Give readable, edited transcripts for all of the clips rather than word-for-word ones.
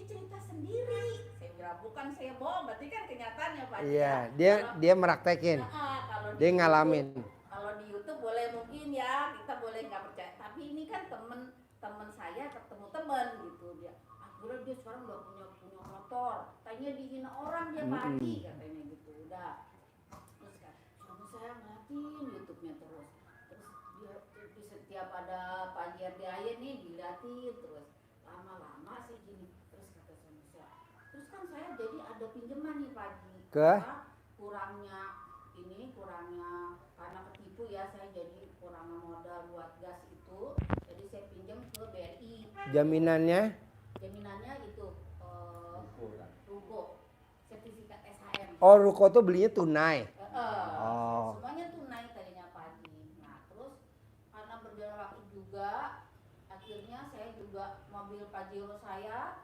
cerita sendiri. Saya bilang bukan saya bohong, berarti kan kenyataannya Pak. Iya, dia meraktekin. Kalau dia ngalamin. Kalau di YouTube boleh mungkin ya, kita boleh nggak percaya. Tapi ini kan temen saya ketemu temen gitu dia. Akhirnya dia sekarang udah punya motor. Tanya dihina orang dia pagi katanya gitu. Udah. Terus kan suami saya ngeliatin YouTube-nya terus. Terus dia di setiap ada pagi RDAY nih diliatin terus. Lama-lama sih gini. Terus kata suami saya. Terus kan saya jadi ada pinjaman nih pagi. Ke? Kurangnya karena ketipu ya, saya jadi kurang modal buat gas itu, jadi saya pinjam ke BRI. Jaminannya itu ruko sertifikat SHM. Oh, ruko tuh belinya tunai. Semuanya tunai tadinya pagi. Nah terus karena berjalan waktu juga, akhirnya saya juga mobil Pajero saya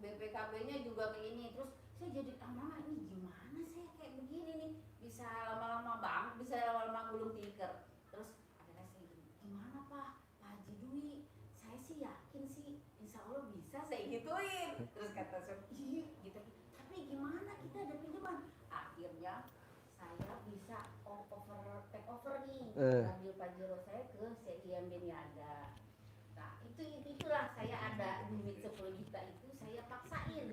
BPKB-nya juga ke ini. Terus saya jadi mama ini gimana saya kayak begini nih, bisa lama-lama banget, bisa lama-lama gulung tikar. Terus akhirnya saya gimana Pak Haji Dwi, saya sih yakin sih insya Allah bisa, saya gituin. Terus kata saya gitu, tapi gimana kita ada pinjaman. Akhirnya saya bisa take over nih, ambil Pajero saya ke CIMB Niaga. Nah itulah saya ada duit 10 juta itu saya paksain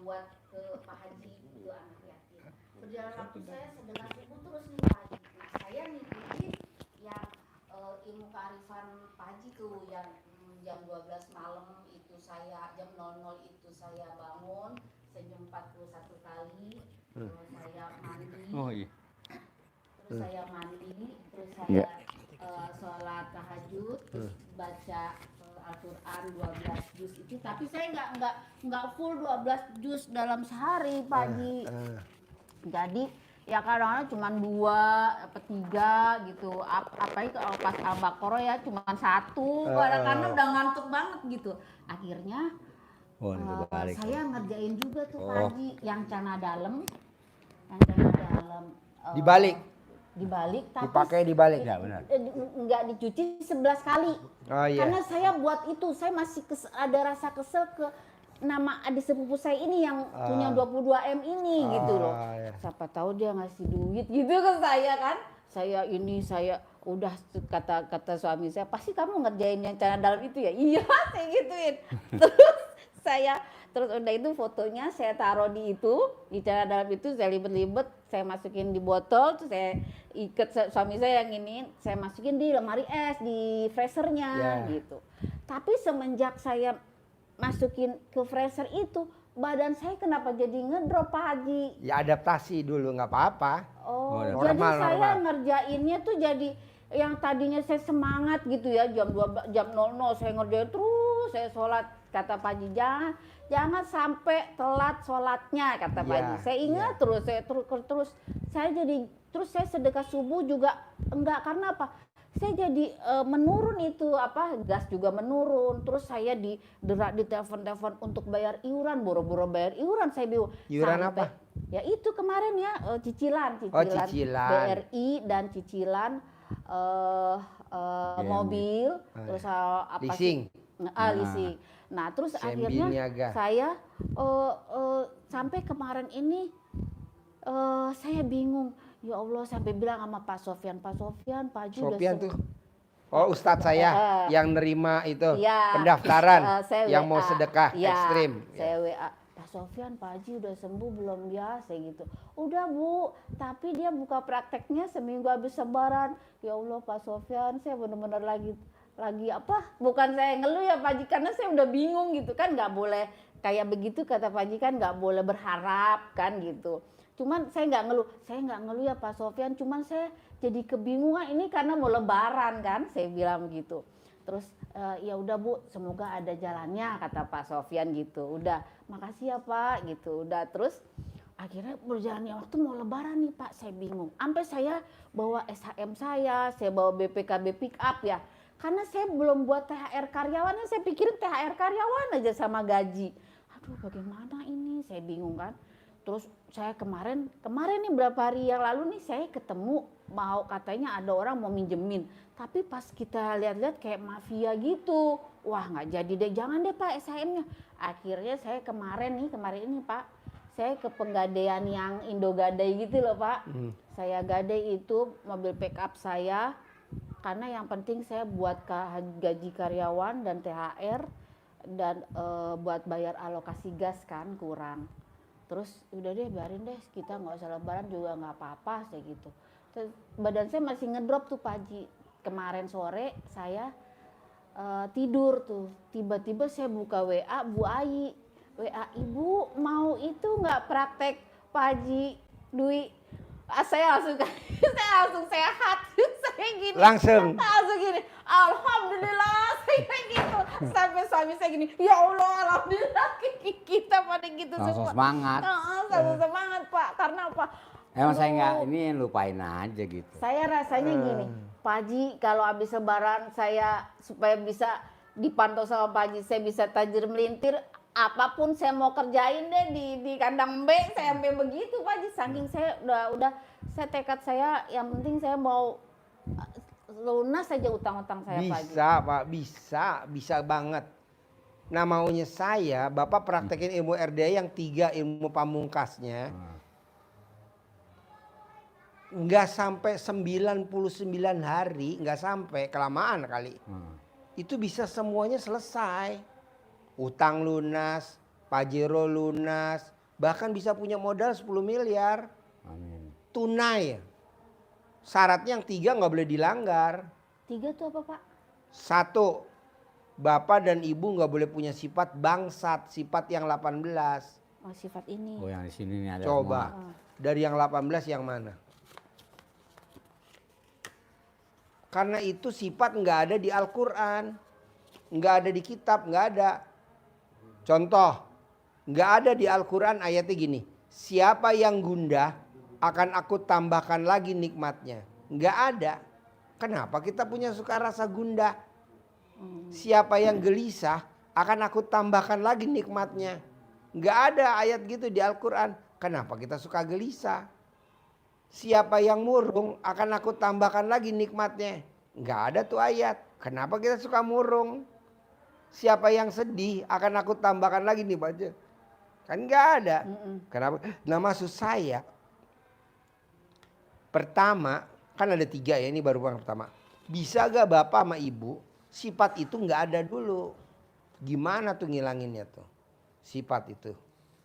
buat ke Pak Haji itu anak yatim. Berjalan waktu saya sedekah subuh terus nih Pak Haji. Nah saya ngikutin yang ilmu kearifan Pak Haji tuh yang jam 12 malam itu saya, jam 00 itu saya bangun senyum 41 kali. Terus saya mandi. Terus saya mandi, terus saya sholat tahajud, terus baca Al-Quran 12 juz itu, tapi saya nggak full 12 juz dalam sehari pagi. Jadi ya kadang-kadang cuma 2 atau 3 gitu. Apalagi kalau pas Al-Baqarah ya cuma 1, karena udah ngantuk banget gitu. Akhirnya saya ngerjain juga tuh pagi yang celana dalam, dibalik tapi dipakai dibalik nggak dicuci 11 kali. Karena saya buat itu saya masih ada rasa kesel ke nama adik sepupu saya ini yang punya 22M ini gitu loh. Siapa tahu dia ngasih duit gitu ke saya kan. Saya udah kata suami saya, pasti kamu ngerjain yang celana dalam itu ya. Iya saya gituin. Terus udah itu fotonya saya taruh di celana dalam itu, saya libet-libet, saya masukin di botol, terus saya ikat suami saya yang ini, saya masukin di lemari es, di freezernya gitu. Tapi semenjak saya masukin ke freezer itu, badan saya kenapa jadi ngedrop Pak Haji? Ya adaptasi dulu nggak apa-apa. Jadi saya ngerjainnya tuh jadi yang tadinya saya semangat gitu ya, jam 00 saya ngerjain terus, saya sholat. Kata Pak Haji, jangan sampai telat sholatnya kata Pak Haji. Saya ingat terus, saya sedekah subuh juga enggak, karena apa? Saya jadi menurun itu gas juga menurun. Terus saya ditelepon untuk bayar iuran, boro-boro bayar iuran, saya bingung. Iuran apa? Ya itu kemarin ya cicilan. BRI dan cicilan mobil, terus leasing. Leasing. Nah terus akhirnya saya sampai kemarin ini saya bingung. Ya Allah, sampai bilang sama Pak Sofyan, Pak Haji tuh. Ustadz saya yang nerima itu pendaftaran yang mau sedekah ekstrim. Saya WA, Pak Sofyan, Pak Haji udah sembuh belum ya? Saya gitu. Udah Bu, tapi dia buka prakteknya seminggu habis lebaran. Ya Allah Pak Sofyan, saya benar-benar lagi bukan saya ngeluh ya Pak Haji, karena saya udah bingung gitu kan, nggak boleh kayak begitu kata Pak Haji kan, nggak boleh berharap kan gitu. Cuman saya nggak ngeluh ya Pak Sofyan, cuman saya jadi kebingungan ini karena mau lebaran kan, saya bilang gitu. Terus ya udah Bu, semoga ada jalannya kata Pak Sofyan gitu. Udah, makasih ya Pak gitu. Udah, terus akhirnya berjalannya waktu mau lebaran nih Pak, saya bingung. Sampai saya bawa SHM saya bawa BPKB pick up ya. Karena saya belum buat THR karyawannya, saya pikirin THR karyawan aja sama gaji. Aduh bagaimana ini, saya bingung kan. Terus saya kemarin nih berapa hari yang lalu nih saya ketemu, katanya ada orang mau minjemin. Tapi pas kita lihat-lihat kayak mafia gitu. wah nggak jadi deh, jangan deh Pak SHM-nya. Akhirnya saya kemarin ini Pak, saya ke penggadaian yang Indogadai gitu loh Pak. Saya gadai itu mobil pickup saya, karena yang penting saya buat gaji karyawan dan THR, dan buat bayar alokasi gas kan kurang. Terus udah deh biarin deh, kita nggak usah lebaran juga nggak apa-apa saya gitu. Terus, badan saya masih ngedrop tuh Pak Haji. Kemarin sore saya tidur tuh, tiba-tiba saya buka WA Bu Ai, WA Ibu mau itu nggak praktek Pak Haji Dwi. Saya langsung sehat. Saya gini. Langsung gini. Alhamdulillah saya gitu. Sampai suami saya gini. Ya Allah, alhamdulillah kita pada gitu langsung semua. Semangat. Langsung semangat Pak. Karena apa? Emang saya nggak ini lupain aja gitu. Saya rasanya gini, Pak Haji kalau habis lebaran saya supaya bisa dipantau sama Pak Haji, saya bisa tajir melintir. Apapun saya mau kerjain deh di kandang B, saya sampai begitu Pak Haji. Saking saya udah saya tekad saya, yang penting saya mau lunas saja utang-utang saya Pak Haji. Bisa Pak, bisa banget. Nah maunya saya, Bapak praktekin ilmu RDA yang 3 ilmu pamungkasnya. Nggak sampai 99 hari, nggak sampai, kelamaan kali. Itu bisa semuanya selesai. Utang lunas, pajero lunas, bahkan bisa punya modal 10 miliar. Amin. Tunai. Syaratnya yang 3 nggak boleh dilanggar. 3 tuh apa Pak? 1, Bapak dan Ibu nggak boleh punya sifat bangsat, sifat yang 18. Oh sifat ini. Oh yang di sini nih ada. Coba, dari yang 18 yang mana? Karena itu sifat nggak ada di Al-Quran, nggak ada di kitab, nggak ada. Contoh, nggak ada di Al-Quran ayatnya gini, siapa yang gundah akan aku tambahkan lagi nikmatnya. Nggak ada. Kenapa kita punya suka rasa gundah? Siapa yang gelisah akan aku tambahkan lagi nikmatnya. Nggak ada ayat gitu di Al-Quran. Kenapa kita suka gelisah? Siapa yang murung akan aku tambahkan lagi nikmatnya. Nggak ada tuh ayat. Kenapa kita suka murung? Siapa yang sedih akan aku tambahkan lagi nih baca. Kan nggak ada. Kenapa? Nah maksud saya, pertama, kan ada 3 ya, ini baru yang pertama. Bisa gak Bapak sama Ibu, sifat itu nggak ada dulu. Gimana tuh ngilanginnya tuh? Sifat itu.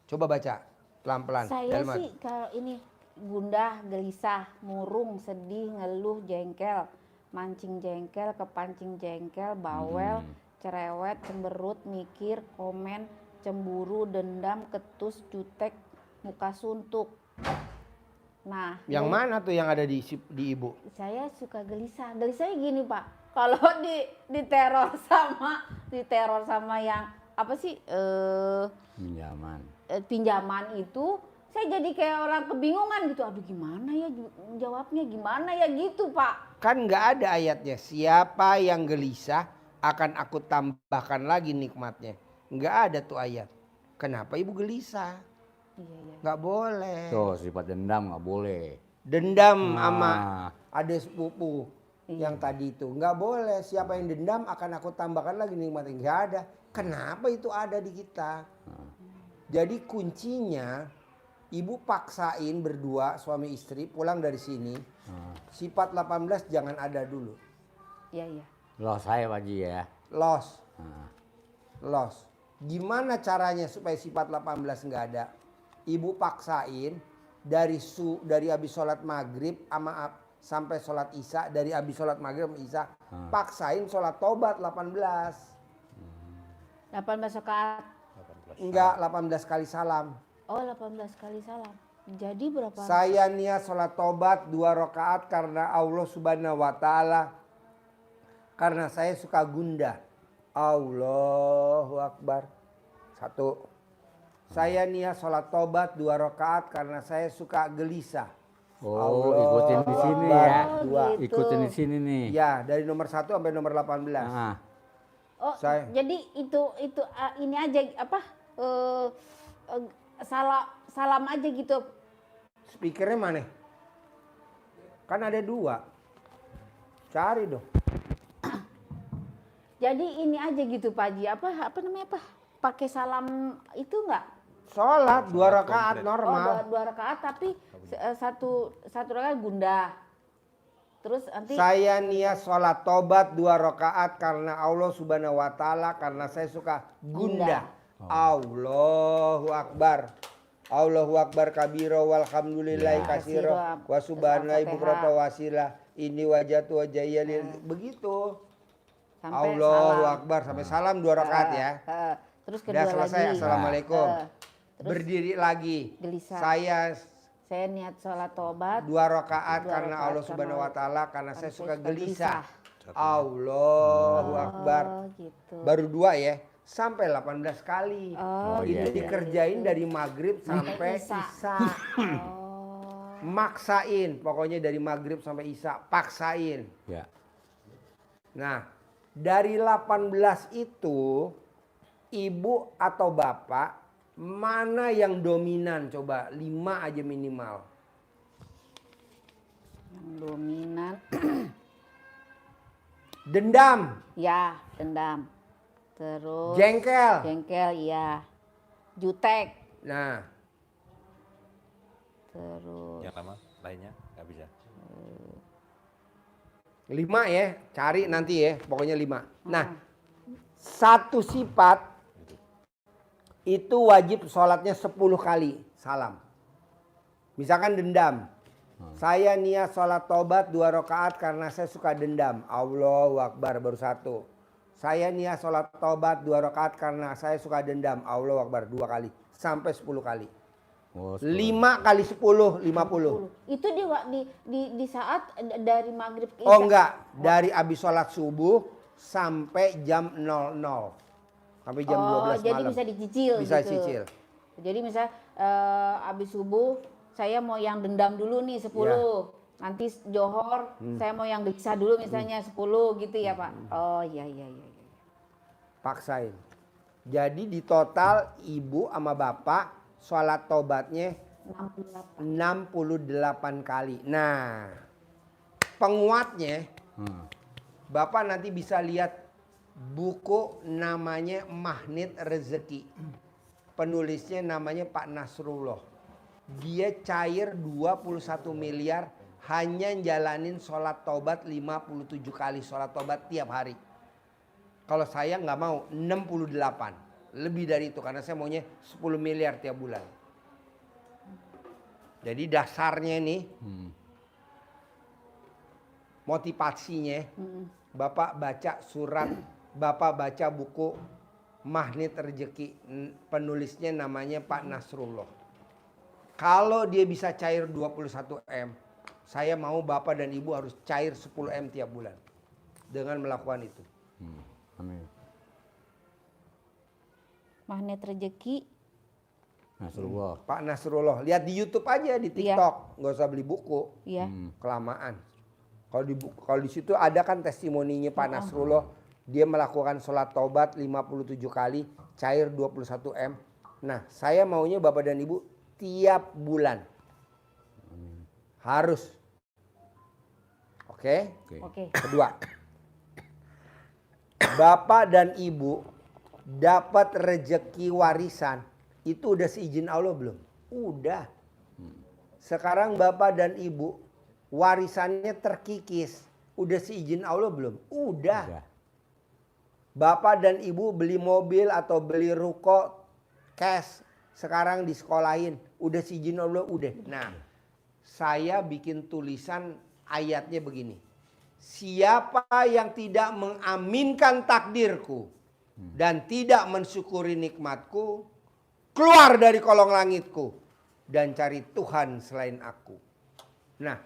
Coba baca pelan-pelan. Saya sih kalau ini gundah, gelisah, murung, sedih, ngeluh, jengkel, mancing jengkel, kepancing jengkel, bawel, cerewet, cemberut, mikir, komen, cemburu, dendam, ketus, jutek, muka suntuk. Nah, yang mana tuh yang ada di Ibu? Saya suka gelisah. Gelisahnya gini Pak, kalau diteror sama yang apa sih? Pinjaman itu, saya jadi kayak orang kebingungan gitu. Aduh gimana ya jawabnya, gimana ya gitu Pak. Kan nggak ada ayatnya. Siapa yang gelisah akan aku tambahkan lagi nikmatnya. Nggak ada tuh ayat. Kenapa Ibu gelisah? Iya. Nggak boleh. Tuh sifat dendam nggak boleh. Dendam sama adik sepupu yang tadi itu. Nggak boleh. Siapa yang dendam akan aku tambahkan lagi nikmatnya. Nggak ada. Kenapa itu ada di kita? Jadi kuncinya Ibu paksain berdua suami istri pulang dari sini. Sifat 18 jangan ada dulu. Iya. Los saya Pak Haji ya. Los. Gimana caranya supaya sifat 18 nggak ada? Ibu paksain dari habis sholat maghrib sampai sholat isya, dari habis sholat maghrib sama isya, paksain sholat tobat 18. 18 rakaat. Enggak, 18 kali salam. Oh 18 kali salam. Jadi berapa? Saya niat sholat tobat 2 rakaat karena Allah Subhanahu wa Ta'ala. Karena saya suka gundah. Allahu Akbar. 1. Saya niat sholat tobat 2 rakaat karena saya suka gelisah. Oh, ikutin di sini ya. 2. Gitu. Ikutin di sini nih. Ya, dari nomor 1 sampai nomor 18. Oh, jadi itu ini aja apa? Salam aja gitu. Speakernya mana? Kan ada 2. Cari dong. Jadi ini aja gitu Pak Haji, apa namanya Pak? Pakai salam itu enggak? Sholat 2 Sholat rakaat komplit. normal. Dua rakaat tapi satu rakaat gundah. Terus nanti Saya niat sholat tobat 2 rakaat karena Allah Subhanahu wa taala, karena saya suka gundah. Allahu akbar. Allahu akbar kabira walhamdulillahi Ya. katsira wa subhanallahi bukrata wasila. Ini wajatu wajaya begitu. sampai Allahu salam. akbar sampai salam 2 rakaat ya. Terus kedua Udah selesai, lagi. assalamualaikum. Terus Berdiri lagi. gelisah. Saya niat sholat tobat 2 rakaat Dua karena rakaat Allah Subhanahu wa taala, karena saya suka gelisah. Satu. Allahu akbar. gitu. Baru 2 ya. Sampai 18 kali. Oh, iya, Itu iya. dikerjain dari maghrib sampai Isya. isya. Oh. Maksain, pokoknya dari maghrib sampai isya, paksain. Ya. Nah, dari 18 itu, ibu atau bapak, mana yang dominan? Coba 5 aja minimal. Yang dominan. Dendam, Ya, dendam. Terus jengkel. jengkel, iya. Jutek. Nah, Terus Yang lama lainnya nggak bisa. 5 ya, cari nanti ya, pokoknya 5. Nah, satu sifat itu wajib sholatnya 10 kali salam. Misalkan dendam. Saya niat sholat tobat 2 rakaat karena saya suka dendam. Allahu akbar baru 1. Saya niat sholat tobat 2 rakaat karena saya suka dendam. Allahu akbar 2 kali. Sampai 10 kali. Oh, 5 kali 10, 50. itu di saat dari maghrib ke Oh isya. enggak, dari abis sholat subuh sampai jam 00. Sampai jam 12 jadi malam. bisa dicicil Bisa gitu. cicil. Jadi misal abis subuh saya mau yang dendam dulu nih 10. Ya. Nanti johor saya mau yang gelisah dulu misalnya 10 gitu ya Pak. Oh iya. Paksain. Jadi di total ibu sama bapak sholat tobatnya 68 kali. Nah, penguatnya bapak nanti bisa lihat buku namanya Magnet Rezeki. Penulisnya namanya Pak Nasrullah. Dia cair 21 miliar hanya jalanin sholat tobat 57 kali sholat tobat tiap hari. Kalau saya nggak mau 68. Lebih dari itu karena saya maunya 10 miliar tiap bulan. Jadi dasarnya nih motivasinya Bapak baca surat, Bapak baca buku Magnet Rezeki. Penulisnya namanya Pak Nasrullah. Kalau dia bisa cair 21 M, saya mau Bapak dan Ibu harus cair 10 M tiap bulan. Dengan melakukan itu. Amin. Magnet rezeki. Nasrullah. Pak Nasrullah, lihat di YouTube aja, di TikTok, nggak usah beli buku, Iya. kelamaan. Kalau di situ ada kan testimoninya Pak Nasrullah, dia melakukan sholat taubat 57 kali, cair 21 M. Nah, saya maunya Bapak dan Ibu tiap bulan. Harus. Oke? Oke. Kedua. Bapak dan Ibu dapat rejeki warisan, itu udah seizin Allah belum? Udah. Sekarang Bapak dan Ibu warisannya terkikis, udah seizin Allah belum? Udah. Bapak dan Ibu beli mobil atau beli ruko cash, sekarang disekolahin, udah seizin Allah? Udah. Nah, saya bikin tulisan ayatnya begini. Siapa yang tidak mengaminkan takdirku dan tidak mensyukuri nikmatku, keluar dari kolong langitku dan cari Tuhan selain aku. Nah,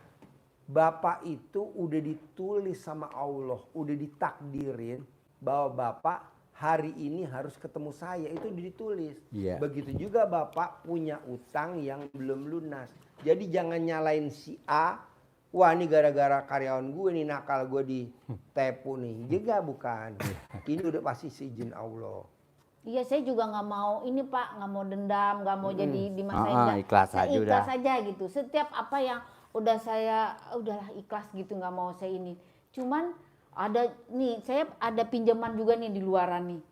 Bapak itu udah ditulis sama Allah, udah ditakdirin bahwa Bapak hari ini harus ketemu saya, itu udah ditulis. Iya. Begitu juga Bapak punya utang yang belum lunas. Jadi jangan nyalain si A, wah ini gara-gara karyawan gue nih nakal gue ditepu nih. Juga bukan. Ini udah pasti seizin Allah. Iya, saya juga nggak mau ini Pak, nggak mau dendam, nggak mau jadi dimasain. Ikhlas Saya aja ikhlas udah. aja gitu. Setiap apa yang udah saya udahlah ikhlas gitu, nggak mau saya ini. Cuman Ada nih, saya ada pinjaman juga nih di luaran nih.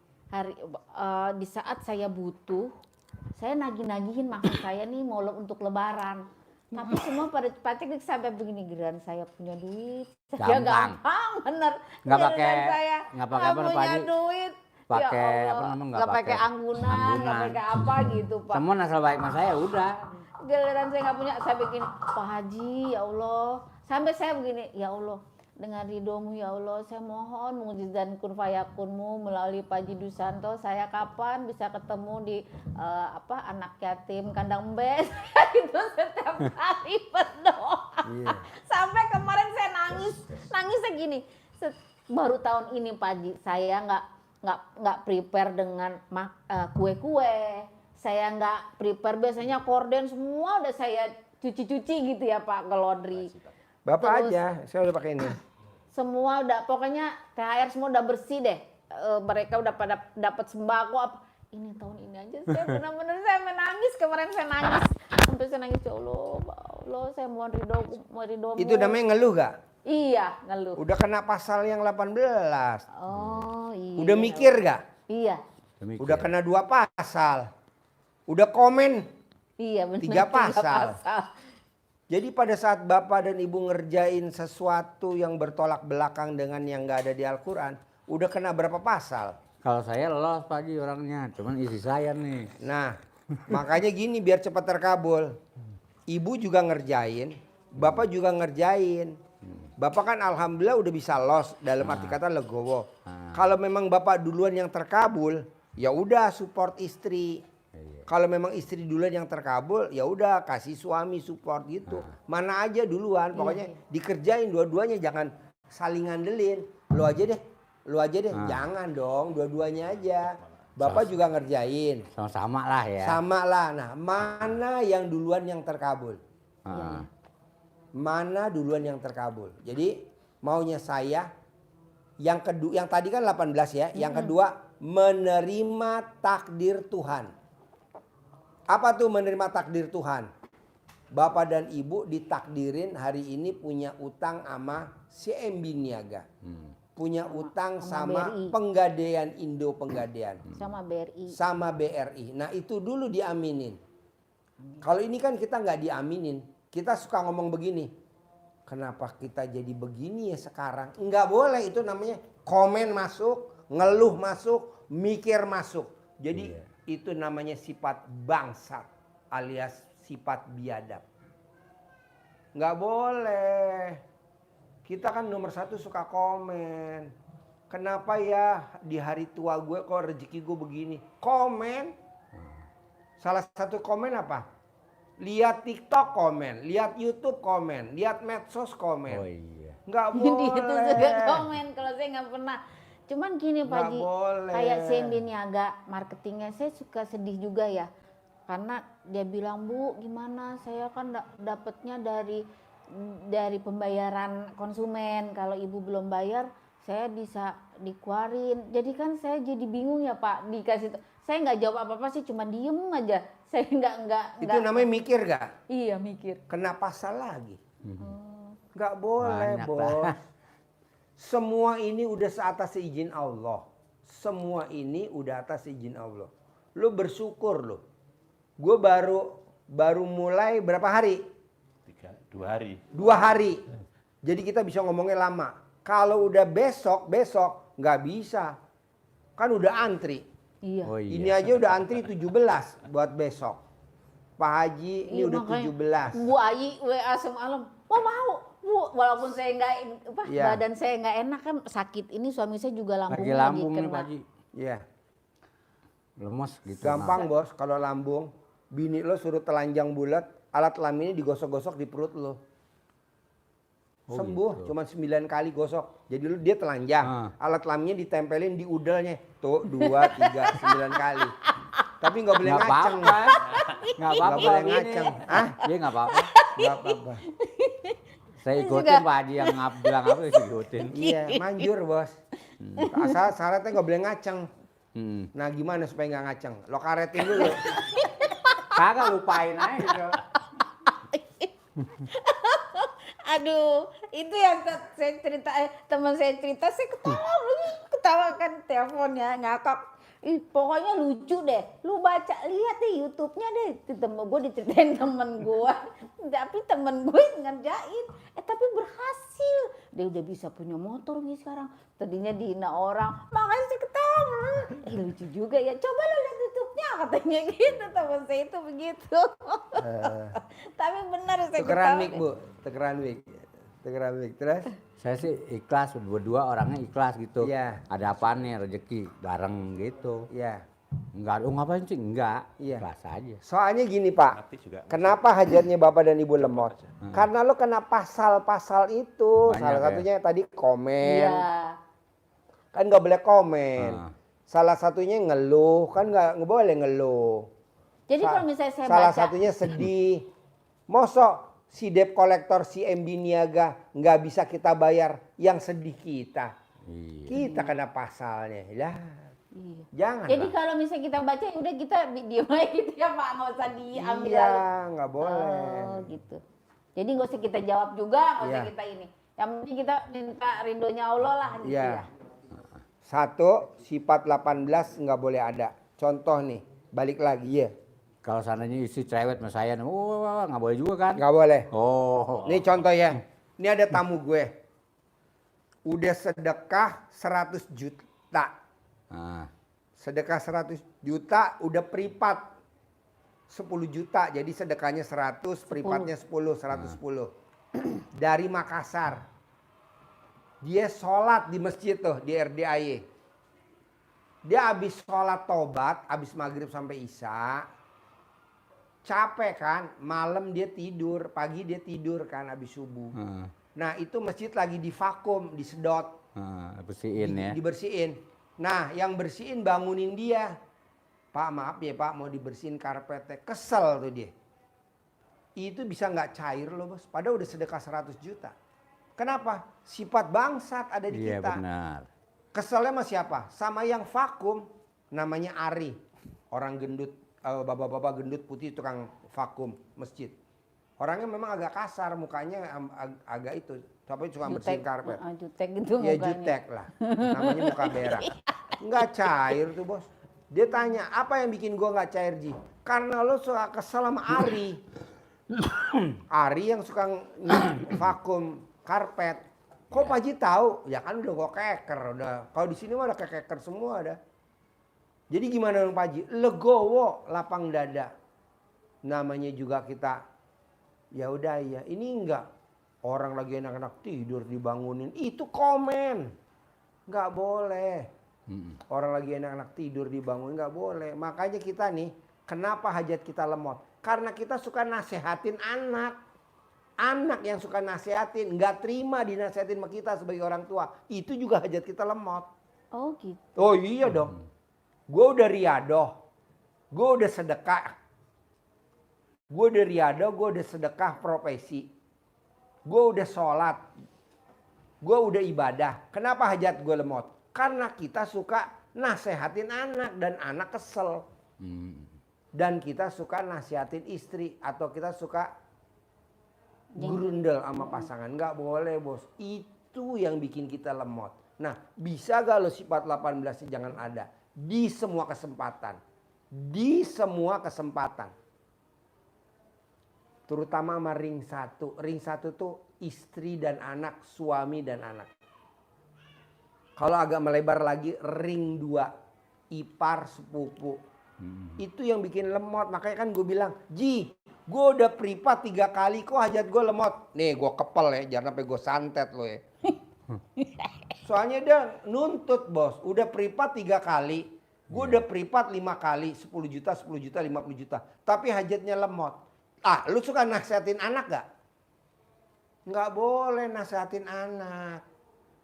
Di saat saya butuh, saya nagih-nagihin maksud saya nih mau untuk lebaran. Tapi semua pada patik sampai begini, giliran saya punya duit. Saya gampang bener. Nggak pakai Nggak apa punya Pak? duit. Pakai Ya apa Allah, namanya? nggak pakai anggunan, nggak pakai apa gitu Pak. Semua asal baik mas saya udah. Giliran saya nggak punya, saya bikin Pak Haji, ya Allah. Sampai saya begini, ya Allah, dengan ridhomu ya Allah, saya mohon mukjizat kun fayakunmu melalui Pak Haji Dusanto, saya kapan bisa ketemu di anak yatim kandang mbes. Itu setiap hari berdoa. Sampai kemarin saya nangisnya gini. Baru tahun ini Pak Haji, saya nggak prepare dengan kue-kue. Saya nggak prepare, biasanya korden semua udah saya cuci-cuci gitu ya Pak ke laundry. Bapak Terus, aja, saya udah pakai ini. Semua udah, pokoknya THR semua udah bersih deh. Mereka udah pada dapat sembako apa. Ini tahun ini aja saya benar-benar saya menangis, kemarin saya nangis. Sampai saya nangis, ya Allah, saya mohon ridhomu. Itu namanya ngeluh gak? Iya, ngeluh. Udah kena pasal yang 18. Oh iya. Udah mikir gak? Iya. Udah kena 2 pasal. Udah komen Iya benar. 3 pasal. Jadi pada saat Bapak dan Ibu ngerjain sesuatu yang bertolak belakang dengan yang gak ada di Al-Quran, udah kena berapa pasal? Kalau saya lolos Pak Haji orangnya, cuman isi saya nih. Nah, makanya gini biar cepat terkabul. Ibu juga ngerjain, Bapak juga ngerjain. Bapak kan alhamdulillah udah bisa los, dalam arti kata legowo. Kalau memang Bapak duluan yang terkabul, ya udah support istri. Kalau memang istri duluan yang terkabul, ya udah kasih suami support gitu. Mana aja duluan, pokoknya dikerjain dua-duanya, jangan saling ngandelin. Lu aja deh, jangan dong, dua-duanya aja. Bapak juga ngerjain. Sama-sama lah ya. Sama lah. Nah, mana yang duluan yang terkabul? Mana duluan yang terkabul? Jadi maunya saya yang kedua, yang tadi kan 18 ya, yang kedua menerima takdir Tuhan. Apa tuh menerima takdir Tuhan? Bapak dan Ibu ditakdirin hari ini punya utang sama CMB Niaga. Punya utang sama BRI. Penggadaian Indo Penggadaian. Sama BRI. Sama BRI. Nah itu dulu diaminin. Kalau ini kan kita nggak diaminin. Kita suka ngomong begini. Kenapa kita jadi begini ya sekarang? Nggak boleh, itu namanya komen masuk, ngeluh masuk, mikir masuk. Jadi itu namanya sifat bangsat alias sifat biadab. Nggak boleh. Kita kan nomor 1 suka komen. Kenapa ya di hari tua gue kok rezeki gue begini? Komen. Salah satu komen apa? Lihat TikTok komen, lihat YouTube komen, lihat medsos komen. Oh iya. Nggak boleh. Itu juga komen, kalau saya nggak pernah. Cuman gini Pak Nggak Haji, boleh. kayak CMB Niaga marketingnya saya suka sedih juga ya. Karena dia bilang, Bu gimana, saya kan dapatnya dari pembayaran konsumen. Kalau ibu belum bayar, saya bisa dikeluarin. Jadi kan saya jadi bingung ya Pak, dikasih. Saya nggak jawab apa-apa sih, cuma diem aja. Saya nggak. Itu namanya mikir gak? Iya mikir. Kena pasal lagi. Nggak boleh, Banyak Bos. lah. Semua ini udah atas izin Allah. Semua ini udah atas izin Allah. Lu bersyukur lu. Gue baru mulai berapa hari? 2 hari. 2 hari. Jadi kita bisa ngomongnya lama. Kalau udah besok nggak bisa. Kan udah antri. Iya. Oh iya. Ini aja udah antri 17 buat besok. Pak Haji ini Iya, udah makanya 17. Bu Ayi WA semalam, mau Bu, walaupun saya nggak Iya. badan saya nggak enak kan sakit ini, suami saya juga Lagi lambungnya lambung nih kena. Pak Haji. Iya. Lemes gitu. Gampang Bos kalau lambung. Bini lo suruh telanjang bulat, alat kelaminnya digosok-gosok di perut lo. Sembuh, gitu. cuma 9 kali gosok. Jadi lu dia telanjang, alat kelaminnya ditempelin di udelnya. Tuh 2, 3, 9 kali. Tapi nggak boleh Nggak ngaceng. apa-apa. Nggak Nggak apa-apa boleh ini. ngaceng. Hah? Dia nggak apa-apa. Nggak apa-apa. Saya Ini ikutin juga- Pak Haji yang bilang apa saya ikutin. Iya, manjur Bos. Asal syaratnya nggak boleh ngaceng. Nah gimana supaya nggak ngaceng? Lo karetin dulu. Kagak lupain aja gitu. Aduh, Itu yang saya cerita, teman saya cerita, saya ketawa kan teleponnya ngakak. Ih, pokoknya lucu deh. Lu baca, lihat deh YouTube-nya deh. Gue diceritain temen gue. Tapi temen gue ngerjain. Tapi berhasil. Dia udah bisa punya motor nih sekarang. Tadinya dihina orang. Makanya saya ketawa. Lucu juga ya. Coba lu lihat YouTube-nya katanya gitu. Temen saya itu begitu. Tapi benar saya Tukeran ketawa. mic Bu, tukeran mic. Terus? Saya sih ikhlas, berdua orangnya ikhlas gitu. Iya. Ada apaan nih rezeki bareng gitu. Ya. Enggak, ngapain sih? Enggak. Iya. Ikhlas aja. Soalnya gini Pak, Nanti juga kenapa hajatnya Bapak dan Ibu lemot? Karena lo kena pasal-pasal itu. Banyak Salah ya? satunya tadi komen. Iya. Kan nggak boleh komen. Ah. Salah satunya ngeluh, kan nggak boleh ngeluh. Jadi kalau misalnya saya Salah baca. satunya sedih. Mosok si debt collector, si MB Niaga nggak bisa kita bayar, yang sedih kita. Iya. Kita kena pasalnya. Lah, Iya. jangan Jadi lah. kalau misalnya kita baca, udah kita diem aja gitu ya Pak, nggak usah diambil Iya, alih. nggak boleh. Oh gitu. Jadi nggak usah kita jawab juga, nggak usah Iya. kita ini. Yang penting kita minta ridhonya Allah lah gitu Iya. ya. Satu, sifat 18 nggak boleh ada. Contoh nih, balik lagi ya. Kalau seandainya istri cerewet sama saya, nggak boleh juga kan? Nggak boleh. Oh. Nih contoh ya. Ini ada tamu gue. Udah sedekah 100 juta. Nah, Sedekah 100 juta udah pripat 10 juta. Jadi sedekahnya 100, pripatnya 10, 110. Dari Makassar. Dia sholat di masjid tuh, di RDAY. Dia habis sholat tobat, habis maghrib sampai isya. Capek kan, malam dia tidur, pagi dia tidur kan habis subuh. Nah itu masjid lagi divakum, disedot. bersihin ya. Dibersihin. Nah yang bersihin bangunin dia. Pak maaf ya Pak, mau dibersihin karpetnya. Kesel tuh dia. Itu bisa nggak cair loh bos, padahal udah sedekah 100 juta. Kenapa? Sifat bangsat ada di Iya kita. benar. Keselnya sama siapa? Sama yang vakum, namanya Ari. Orang gendut, bapak-bapak gendut putih tukang vakum masjid. Orangnya memang agak kasar, mukanya agak itu. Tapi cuma bersihin karpet. Jutek gitu Ya mukanya. jutek lah, namanya muka berak. Nggak cair tuh bos. Dia tanya, apa yang bikin gua nggak cair Ji? Karena lo suka kesel sama Ari. Ari yang suka vakum karpet. Kok Pak Ji tahu? Ya kan udah gua keker, udah. Kalau di sini mah udah keker semua ada. Jadi gimana dong Pak Ji? Legowo, lapang dada. Namanya juga kita. Ya udah ya, ini enggak. Orang lagi enak-enak tidur dibangunin, itu komen. Nggak boleh. Orang lagi enak-enak tidur dibangunin, nggak boleh. Makanya kita nih, kenapa hajat kita lemot? Karena kita suka nasehatin anak. Anak yang suka nasehatin, nggak terima dinasehatin sama kita sebagai orang tua. Itu juga hajat kita lemot. Oh gitu. Oh iya dong. Gue udah riadoh. Gue udah sedekah. Gue udah riadoh, gue udah sedekah profesi. Gue udah sholat. Gue udah ibadah. Kenapa hajat gue lemot? Karena kita suka nasehatin anak dan anak kesel. Dan kita suka nasihatin istri atau kita suka gerundel sama pasangan. Nggak boleh bos. Itu yang bikin kita lemot. Nah bisa gak lo sifat 18 jangan ada. Di semua kesempatan. Di semua kesempatan. Terutama sama ring 1. Ring 1 tuh istri dan anak, suami dan anak. Kalau agak melebar lagi ring 2. Ipar, sepupu. Itu yang bikin lemot. Makanya kan gue bilang, Ji, gue udah pripat 3 kali kok hajat gue lemot. Nih gue kepel ya, jangan sampai gue santet lo ya. Soalnya dia nuntut bos, udah pripat 3 kali. Gue udah pripat 5 kali, 10 juta, 10 juta, 50 juta. Tapi hajatnya lemot. Ah, lu suka nasihatin anak gak? Nggak boleh nasihatin anak.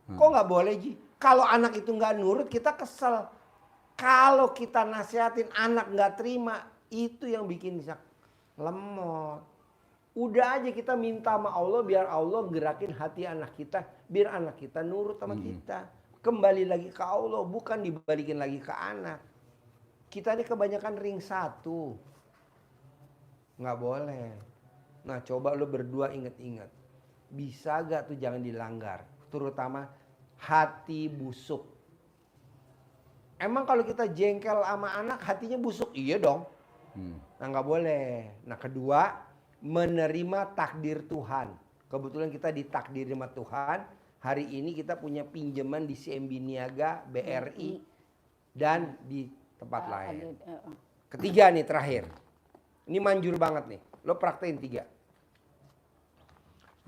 Kok nggak boleh Ji? Kalau anak itu nggak nurut kita kesel. Kalau kita nasihatin anak nggak terima, itu yang bikin bisa lemot. Udah aja kita minta sama Allah biar Allah gerakin hati anak kita. Biar anak kita nurut sama kita. Kembali lagi ke Allah, bukan dibalikin lagi ke anak. Kita ini kebanyakan ring 1. Nggak boleh. Nah coba lo berdua inget-inget. Bisa gak tuh jangan dilanggar. Terutama hati busuk. Emang kalau kita jengkel sama anak hatinya busuk? Iya dong. Nah nggak boleh. Nah kedua, menerima takdir Tuhan. Kebetulan kita ditakdir sama Tuhan. Hari ini kita punya pinjaman di CMB Niaga, BRI, dan di tempat lain. Ketiga nih terakhir. Ini manjur banget nih. Lo praktein 3.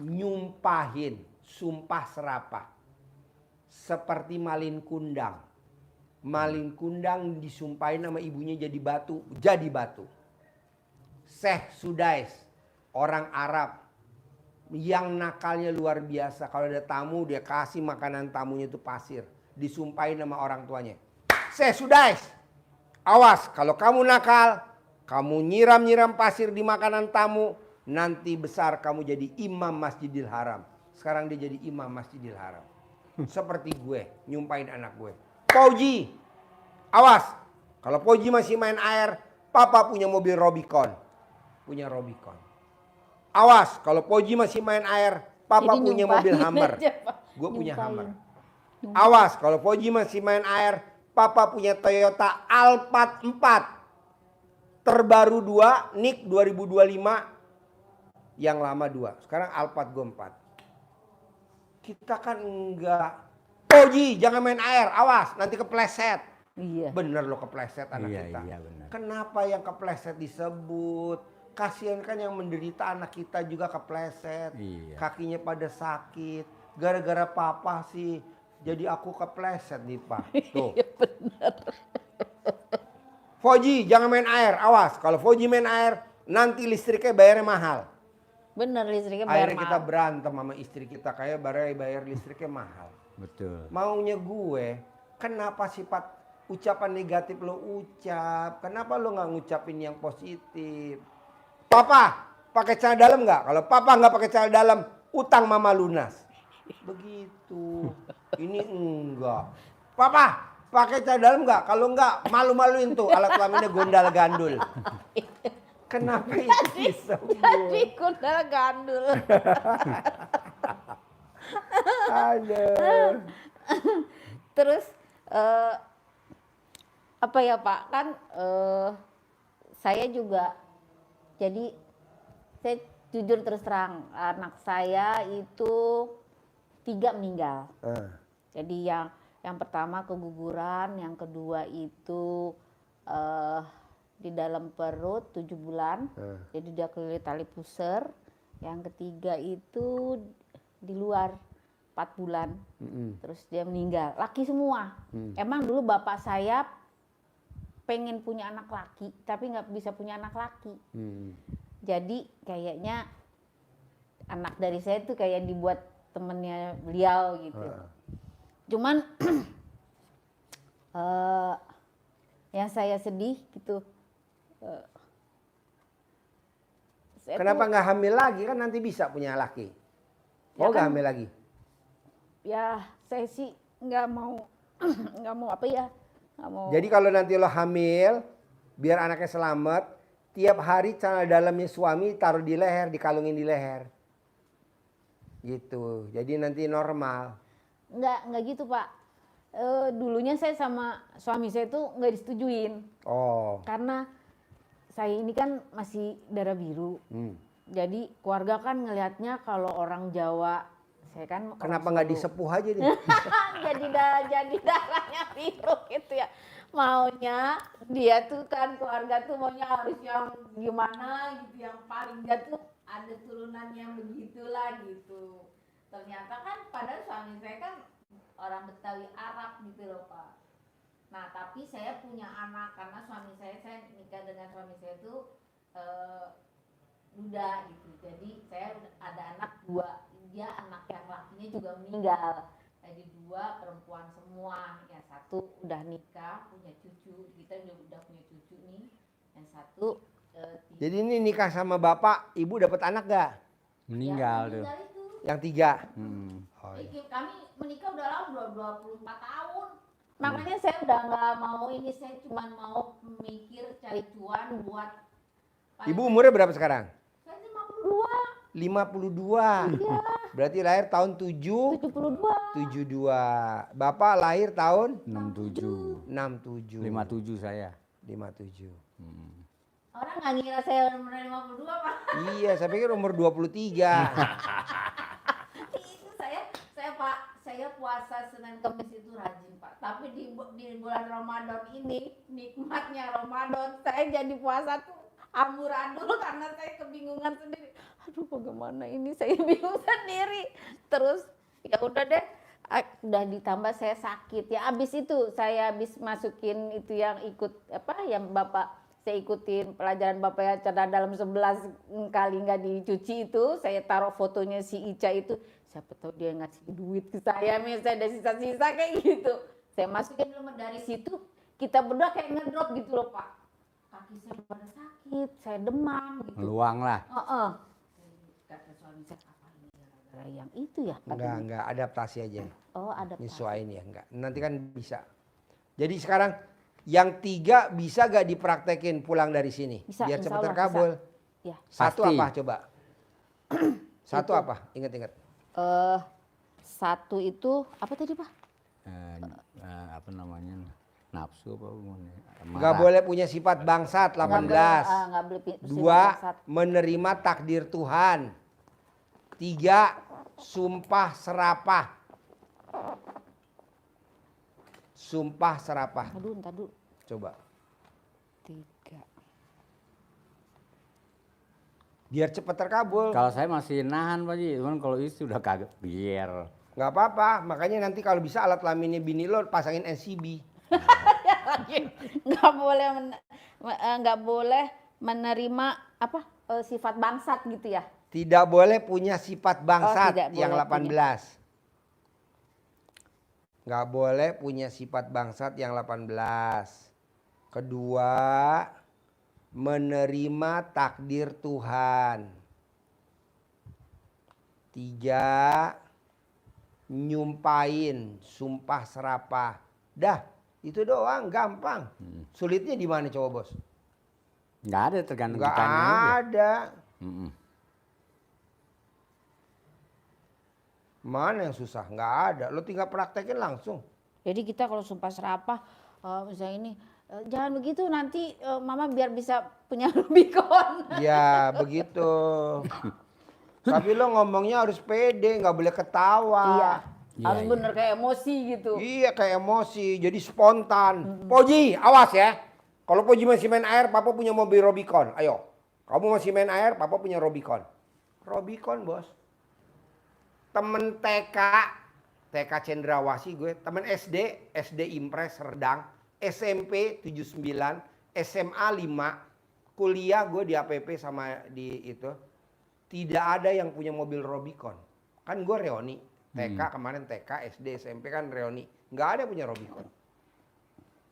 Nyumpahin, sumpah serapah. Seperti malin kundang. Malin kundang disumpahin sama ibunya jadi batu. Jadi batu. Syekh Sudais, orang Arab. Yang nakalnya luar biasa. Kalau ada tamu dia kasih makanan tamunya itu pasir. Disumpahin sama orang tuanya. Syekh Sudais, awas kalau kamu nakal. Kamu nyiram-nyiram pasir di makanan tamu. Nanti besar kamu jadi imam Masjidil Haram. Sekarang dia jadi imam Masjidil Haram. Seperti gue, nyumpahin anak gue. Fauji, awas. Kalau Fauji masih main air, papa punya mobil Robicon. Punya Robicon. Awas, kalau Fauji masih main air, papa Jadi punya nyumpahin mobil Hummer. aja, Pak. Gue punya Nyumpahin. Hummer. Awas, kalau Fauji masih main air, papa punya Toyota Alphard 4. Terbaru 2, NIK 2025. Yang lama 2. Sekarang Alphard gue 4. Kita kan enggak. Fauji jangan main air, awas nanti kepleset. Iya. Bener lo kepleset anak Iya, kita. iya, benar. Kenapa yang kepleset disebut? Kasihan kan yang menderita anak kita juga kepleset. Iya. Kakinya pada sakit. Gara-gara papa sih. Jadi aku kepleset nih Pak. Tuh. Iya benar. Fauji jangan main air, awas. Kalau Fauji main air nanti listriknya bayarnya mahal. Bener listriknya bayar Akhirnya kita mahal. berantem sama istri kita kayak bayar listriknya mahal. Betul. Maunya gue, kenapa sifat ucapan negatif lo ucap? Kenapa lo nggak ngucapin yang positif? Papa, pakai celana dalam nggak? Kalau papa nggak pakai celana dalam, utang mama lunas. Begitu. Ini enggak. Papa, pakai celana dalam nggak? Kalau nggak, malu-maluin tuh alat kelaminnya gondal gandul. Kenapa itu disebut? Jadi kundal gandul. Aduh. Terus apa ya Pak, kan saya juga jadi saya jujur terus terang anak saya itu 3 meninggal. Jadi yang pertama keguguran, yang kedua itu di dalam perut 7 bulan, jadi dia kelilit tali pusar. Yang ketiga itu di luar 4 bulan, terus dia meninggal. Laki semua. Emang dulu bapak saya pengen punya anak laki, tapi nggak bisa punya anak laki. Jadi kayaknya anak dari saya tuh kayak dibuat temennya beliau gitu. Cuman yang saya sedih gitu. Kenapa nggak hamil lagi? Kan nanti bisa punya laki. Ya Oh nggak kan? hamil lagi? Ya saya sih nggak mau nggak mau apa ya, nggak mau. Jadi kalau nanti lo hamil, biar anaknya selamat, tiap hari celana dalamnya suami taruh di leher, dikalungin di leher. Gitu. Jadi nanti normal. nggak gitu Pak. Dulunya saya sama suami saya tuh nggak disetujuin Oh. karena saya ini kan masih darah biru. Jadi keluarga kan ngelihatnya kalau orang Jawa, saya kan orang Kenapa nggak Solo. disepuh aja deh? jadi darahnya biru gitu ya. Maunya dia tuh kan keluarga tuh maunya harus yang gimana gitu, yang paling nggak tuh ada turunan yang begitulah gitu. Ternyata kan padahal suami saya kan orang Betawi Arab gitu loh Pak. Nah tapi saya punya anak karena suami saya nikah dengan suami saya tuh duda gitu. Jadi saya ada anak 2, dia anak yang lakinya juga meninggal. Jadi 2 perempuan semua. Yang 1 udah nikah punya cucu, kita udah punya cucu nih. Yang 1 Jadi ini nikah sama bapak, ibu dapat anak gak? Meninggal tuh. itu. Yang 3. Oh, iya. Kami menikah udah lama, 24 tahun. makanya saya udah nggak mau ini, saya cuma mau mikir cari cuan buat Ibu umurnya berapa sekarang? Saya 52. 52. ya Berarti lahir tahun 72. 72. Bapak lahir tahun 67. 67. 57 saya. 57. Orang nggak ngira saya umur 52 Pak. Iya, saya pikir umur 23. Itu saya Pak, saya puasa Senin Kamis itu rajin Pak. Tapi di bulan Ramadan ini nikmatnya Ramadan saya jadi puasa tuh amburadul karena saya kebingungan sendiri. Aduh bagaimana ini saya bingung sendiri. Terus ya udah deh, udah ditambah saya sakit ya. Abis itu saya habis masukin itu yang ikut apa yang Bapak saya ikutin pelajaran Bapak ya cerdas dalam 11 kali nggak dicuci itu, saya taruh fotonya si Ica itu, siapa tahu dia ngasih duit ke saya, misalnya ada sisa-sisa kayak gitu. Saya masukin dulu dari situ, kita berdua kayak ngedrop gitu loh Pak. Kaki saya pada sakit, saya demam gitu. Meluang lah. Kata suami saya, apa ini gara-gara yang itu ya? Enggak, adaptasi aja. Oh ada. Nyesuaiin ya, enggak. Nanti kan bisa. Jadi sekarang yang 3 bisa gak dipraktekin pulang dari sini? Bisa, Biar insya cepat Allah terkabul. Ya. Satu Pasti. apa coba? Satu apa? Ingat-ingat. Satu itu apa tadi Pak? Apa namanya? Nafsu apa namanya? Gak boleh punya sifat bangsat 18. Nggak boleh 2. Menerima takdir Tuhan. 3. Sumpah serapah. Sumpah serapah. Aduh, entar dulu. Coba. 3. Biar cepat terkabul. Kalau saya masih nahan Pak Ji, cuman kalau istri udah kagak biar. Nggak apa-apa. Makanya nanti kalau bisa alat kelaminnya bini lo pasangin NCB. Nggak boleh menerima apa sifat bangsat gitu ya? Tidak boleh punya sifat bangsat tidak yang boleh 18. Nggak boleh punya sifat bangsat yang 18. Kedua, menerima takdir Tuhan. 3, nyumpain, sumpah serapah. Dah, itu doang, gampang. Sulitnya di mana coba bos? Nggak ada, tergantung Nggak kitanya aja. ada. Mm-mm. Mana yang susah? Nggak ada. Lo tinggal praktekin langsung. Jadi kita kalau sumpah serapah misalnya ini jangan begitu nanti mama biar bisa punya Rubicon. Ya begitu. Tapi lo ngomongnya harus pede, nggak boleh ketawa. Iya. Iya, Harus iya. bener kayak emosi gitu. Iya kayak emosi, jadi spontan. Poji, awas ya. Kalau Poji masih main air, papa punya mobil Rubicon. Ayo, kamu masih main air, papa punya Rubicon. Rubicon bos. Temen TK Cendrawasih gue. Temen SD Impres Serdang. SMP 79, SMA 5. Kuliah gue di APP sama di itu. Tidak ada yang punya mobil Rubicon. Kan gue reoni. TK kemarin TK, SD, SMP kan reoni. Nggak ada yang punya Rubicon.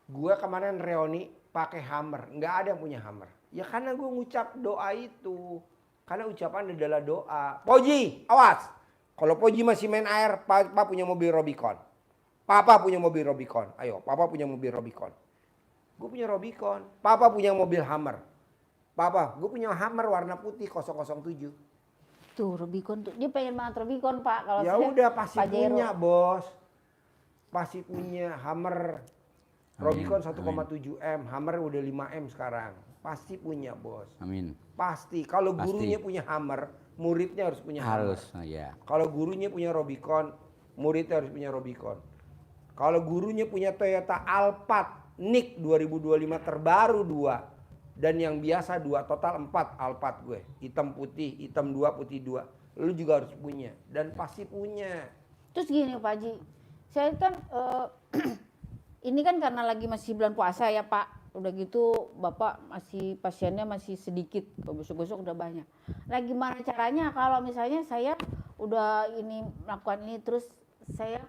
Gue kemarin reoni pakai Hummer. Nggak ada yang punya Hummer. Ya karena gue ngucap doa itu. Karena ucapan adalah doa. Poji, awas. Kalau Poji masih main air, papa punya mobil Rubicon. Papa punya mobil Rubicon. Ayo, papa punya mobil Rubicon. Gue punya Rubicon. Papa punya mobil Hummer. Papa, gue punya Hummer warna putih 007. Tuh Rubicon tuh dia pengen banget Rubicon Pak kalau Ya saya udah pasti Pajero. punya bos. Pasti punya Hummer. Rubicon Amin. 1,7 M. Hummer udah 5 M sekarang. Pasti punya bos. Amin. Pasti. Kalau Pasti. gurunya punya Hummer, muridnya harus punya Hummer. Harus, ya. Kalau gurunya punya Rubicon, muridnya harus punya Rubicon. Kalau gurunya punya Toyota Alphard Nick 2025 terbaru 2. Dan yang biasa 2, total 4 Alphard gue. Hitam putih, hitam 2, putih 2. Lu juga harus punya. Dan pasti punya. Terus gini Pak Haji, saya kan ini kan karena lagi masih bulan puasa ya Pak. Udah gitu Bapak masih pasiennya masih sedikit, besok-besok udah banyak. Nah gimana caranya kalau misalnya saya udah ini melakukan ini terus saya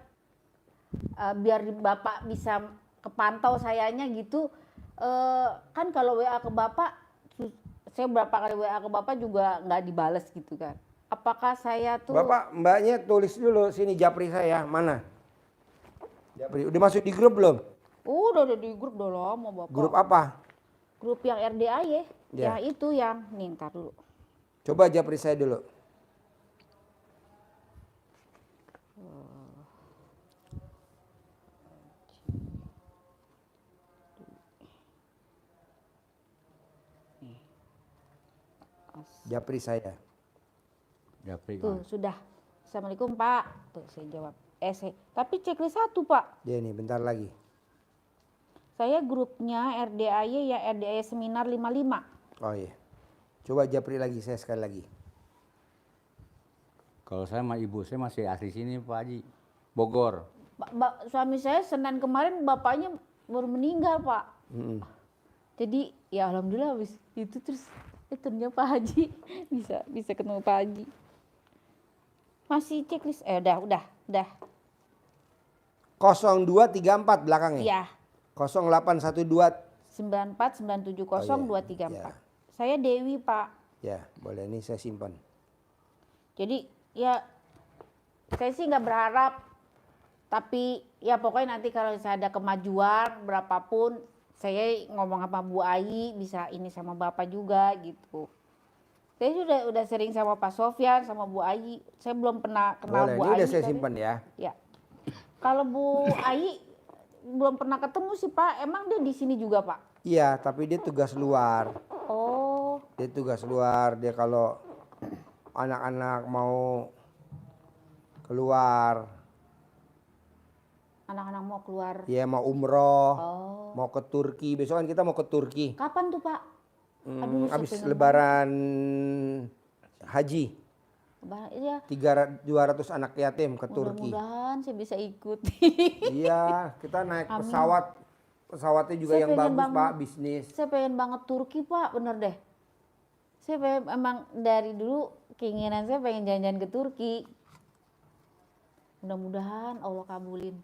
biar Bapak bisa kepantau sayanya gitu. Kan kalau WA ke Bapak, saya berapa kali WA ke Bapak juga nggak dibales gitu kan. Apakah saya tuh... Bapak, mbaknya tulis dulu sini Japri saya, mana? Japri, udah masuk di grup belum? Udah di grup udah lama Bapak. Grup apa? Grup yang RDAY, Ya. yang itu yang, nih ntar dulu. Coba Japri saya dulu. Japri saya. Japri. Tuh sudah. Assalamualaikum Pak. Tuh saya jawab. Tapi checklist 1 Pak. Dia nih bentar lagi. Saya grupnya RDAY ya RDAY seminar 55. Oh iya. Coba Japri lagi, saya sekali lagi. Kalau saya sama ibu saya masih asli sini Pak Haji. Bogor. Suami saya Senin kemarin bapaknya baru meninggal Pak. Mm-mm. Jadi ya alhamdulillah habis itu terus ternyata Pak Haji bisa ketemu Pak Haji. Masih checklist udah. 0234 belakangnya. Iya. 0812. 94 970 234. Ya. Saya Dewi Pak. Ya, boleh ini saya simpan. Jadi ya saya sih nggak berharap, tapi ya pokoknya nanti kalau saya ada kemajuan berapapun saya ngomong sama Bu Ai bisa ini sama Bapak juga gitu. Saya udah sering sama Pak Sofyan sama Bu Ai. Saya belum pernah kenal Boleh, Bu ini Ai. udah saya tapi- simpan ya. Ya. Kalau Bu Ai belum pernah ketemu sih Pak. Emang dia di sini juga Pak? Iya, tapi dia tugas luar. Oh, Dia tugas luar. Dia kalau anak-anak mau keluar, anak-anak mau keluar. ya mau umroh, Oh. mau ke Turki. Besok kan kita mau ke Turki. Kapan tuh Pak? Aduh, saya Habis pengen lebaran haji. Iya. 200 anak yatim ke Turki. Mudah-mudahan saya bisa ikut. Iya, kita naik Amin. pesawat. Pesawatnya juga Saya yang pengen bagus, banget. Pak, bisnis. Saya pengen banget Turki Pak, bener deh. Saya pengen, emang dari dulu keinginan saya pengen jalan-jalan ke Turki. Mudah-mudahan Allah kabulin.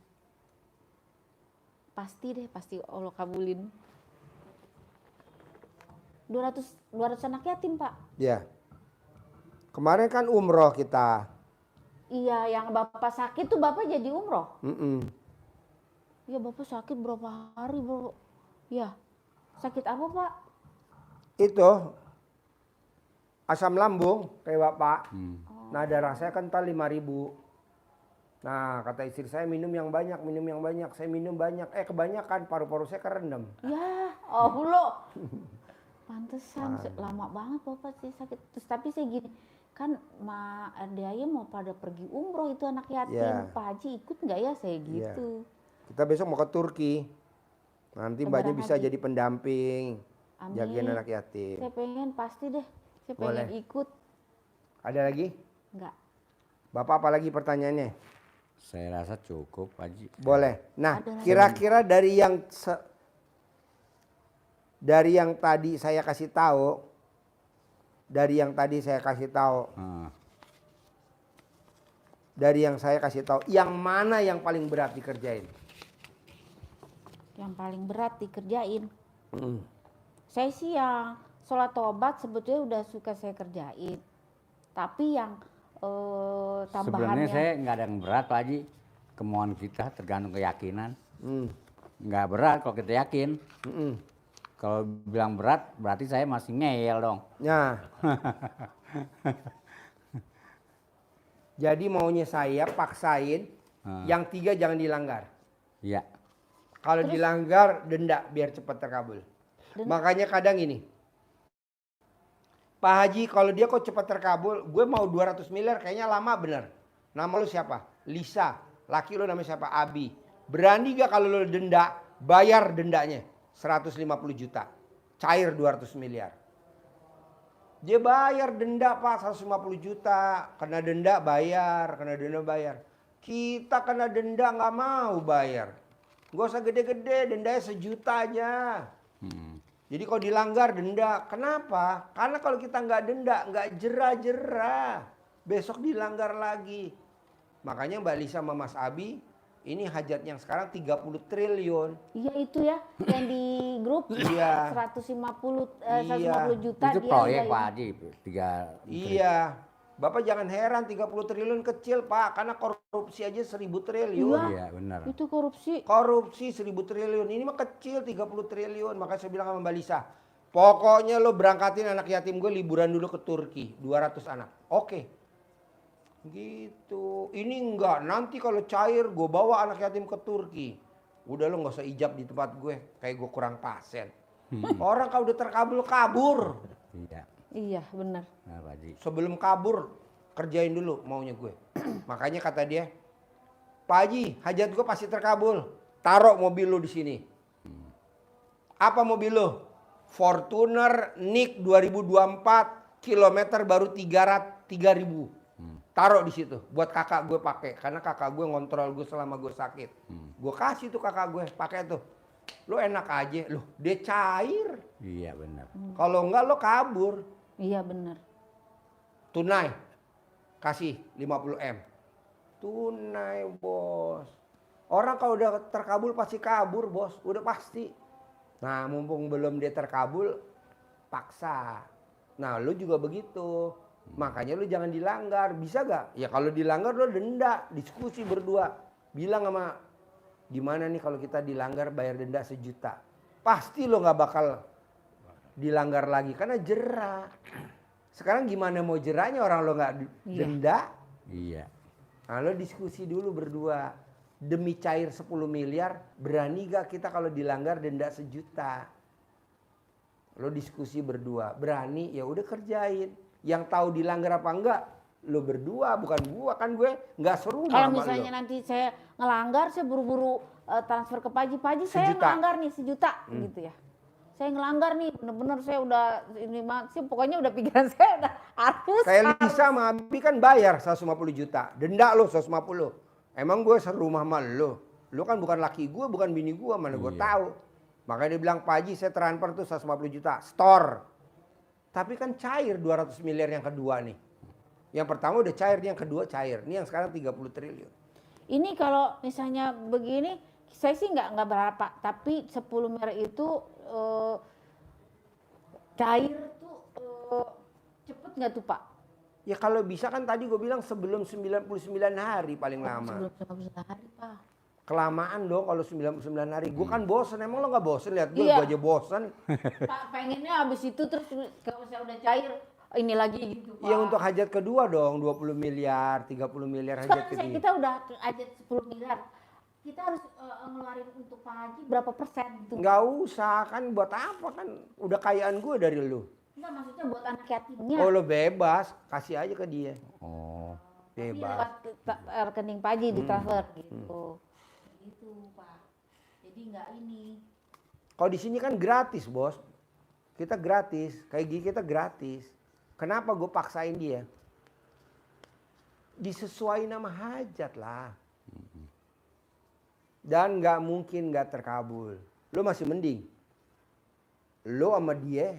Pasti Allah kabulin. 200 anak yatim Pak. Ya. Kemarin kan umroh kita. Iya, yang Bapak sakit tuh Bapak jadi umroh. Mm-mm. Iya, Bapak sakit berapa hari, Bro? Ya. Sakit apa, Pak? Itu asam lambung kayak Bapak. Hmm. Nah, darah saya kental 5.000. Nah, kata istri saya minum yang banyak. Saya minum banyak. Kebanyakan paru-paru saya kerendam. Ya, Allah. Pantesan lama banget Bapak sih sakit. Terus tapi saya gini, kan Ma Ardaya mau pada pergi umroh itu anak yatim. Ya. Pak Haji ikut nggak ya saya gitu. Kita besok mau ke Turki. Nanti Mbaknya Lebaran bisa haji. jadi pendamping. Amin. Jagain anak yatim. Saya pengen pasti deh. Saya pengen Boleh. ikut. Ada lagi? Enggak. Bapak apa lagi pertanyaannya? Saya rasa cukup Pak Haji. Boleh. Nah, Ada lagi. kira-kira dari yang tadi saya kasih tahu, Ah, yang mana yang paling berat dikerjain? Yang paling berat dikerjain. Mm. Saya sih yang sholat tobat sebetulnya udah suka saya kerjain. Tapi yang sebenarnya tambahannya saya nggak ada yang berat Pak Haji. Kemauan kita tergantung keyakinan. Mm. Nggak berat kalau kita yakin. Mm-mm. Kalau bilang berat berarti saya masih ngeyel dong. Nah, jadi maunya saya paksain yang 3 jangan dilanggar. Iya. Kalau dilanggar denda biar cepat terkabul. Makanya kadang ini, Pak Haji kalau dia kok cepat terkabul, gue mau 200 miliar kayaknya lama bener. Nama lu siapa? Lisa. Laki lu namanya siapa? Abi. Berani gak kalau lu denda, bayar dendanya 150 juta. Cair 200 miliar. Dia bayar denda Pak 150 juta. Kena denda bayar, Kita kena denda nggak mau bayar. Gak usah gede-gede, dendanya 1 juta aja. Jadi kalau dilanggar denda, kenapa? Karena kalau kita nggak denda, nggak jerah-jerah. Besok dilanggar lagi. Makanya Mbak Lisa sama Mas Abi, ini hajat yang sekarang 30 triliun. iya itu ya yang di grup Iya. 150 juta Itu dia proyek udah Pak ini. Haji. 3. Iya. Bapak jangan heran 30 triliun kecil Pak. Karena korupsi aja 1.000 triliun. Iya benar. Itu korupsi. Korupsi 1.000 triliun. Ini mah kecil 30 triliun. Makanya saya bilang sama Mbak Lisa. Pokoknya lo berangkatin anak yatim gue liburan dulu ke Turki. 200 anak. Oke. Gitu. Ini enggak. Nanti kalau cair gue bawa anak yatim ke Turki. Udah lo gak usah ijab di tempat gue. Kayak gue kurang pasen. Orang kalau udah terkabul kabur. Iya. Iya, benar. Nah, Pak Haji. Sebelum kabur kerjain dulu maunya gue. Makanya kata dia, Pak Haji, hajat gue pasti terkabul. Taruh mobil lu di sini. Apa mobil lu? Fortuner Nick 2024, kilometer baru 3.000. Taruh di situ buat kakak gue pakai karena kakak gue ngontrol gue selama gue sakit. Gue kasih tuh kakak gue pakai tuh. Lo enak aja, lo dia cair. Iya benar. Kalau enggak lo kabur. Iya, benar. Tunai. Kasih 50 M. Tunai, bos. Orang kalau udah terkabul pasti kabur, bos. Udah pasti. Nah, mumpung belum dia terkabul, paksa. Nah, lu juga begitu. Makanya lu jangan dilanggar. Bisa gak? Ya kalau dilanggar lu denda. Diskusi berdua. Bilang sama, gimana nih kalau kita dilanggar bayar denda 1 juta. Pasti lo gak bakal dilanggar lagi. Karena jerah. Sekarang gimana mau jerahnya orang lo gak denda? Iya. Nah, lo diskusi dulu berdua. Demi cair 10 miliar, berani gak kita kalau dilanggar denda 1 juta? Lo diskusi berdua, berani ya udah kerjain. Yang tahu dilanggar apa enggak, lo berdua bukan gua, kan gue nggak seru. Kalau misalnya nanti saya ngelanggar, saya buru-buru transfer ke Pak Haji, saya 1 juta. ngelanggar nih 1 juta gitu ya. Saya ngelanggar nih, bener-bener saya udah ini sih pokoknya udah pikiran saya udah harus. Kayak Lisa sama Abi kan bayar 150 juta, denda lo 150. Emang gue serumah sama lo? Lo kan bukan laki gue, bukan bini gue, mana gue tahu. Makanya dia bilang, Pak Haji saya transfer tuh 150 juta, store. Tapi kan cair 200 miliar yang kedua nih. Yang pertama udah cair, yang kedua cair. Ini yang sekarang 30 triliun. Ini kalau misalnya begini, saya sih nggak berapa, tapi 10 miliar itu cair tuh cepet nggak tuh Pak? Ya kalau bisa kan tadi gue bilang sebelum 99 hari paling lama. Sebelum 99 hari Pak. Kelamaan dong kalau 99 hari. Gue kan bosen, emang lo gak bosen lihat gue? Iya. Gue aja bosen. Pak pengennya habis itu terus kalau saya udah cair ini lagi gitu Pak. Ya untuk hajat kedua dong 20 miliar, 30 miliar hajat Sekarang kedua. kita udah hajat 10 miliar. Kita harus ngeluarin untuk Pak Haji berapa persen gitu? Nggak usah kan buat apa kan udah kayaan gue dari lu. Enggak, maksudnya buat anak yatimnya. Oh lo bebas, kasih aja ke dia. Oh. Tapi Bebas. lewat rekening Pak Haji ditransfer gitu. Gitu Pak. Jadi nggak ini. Kalau di sini kan gratis bos. Kita gratis, kayak gini kita gratis. Kenapa gue paksain dia? Disesuaikan nama hajat lah. Dan nggak mungkin nggak terkabul. Lo masih mending. Lo sama dia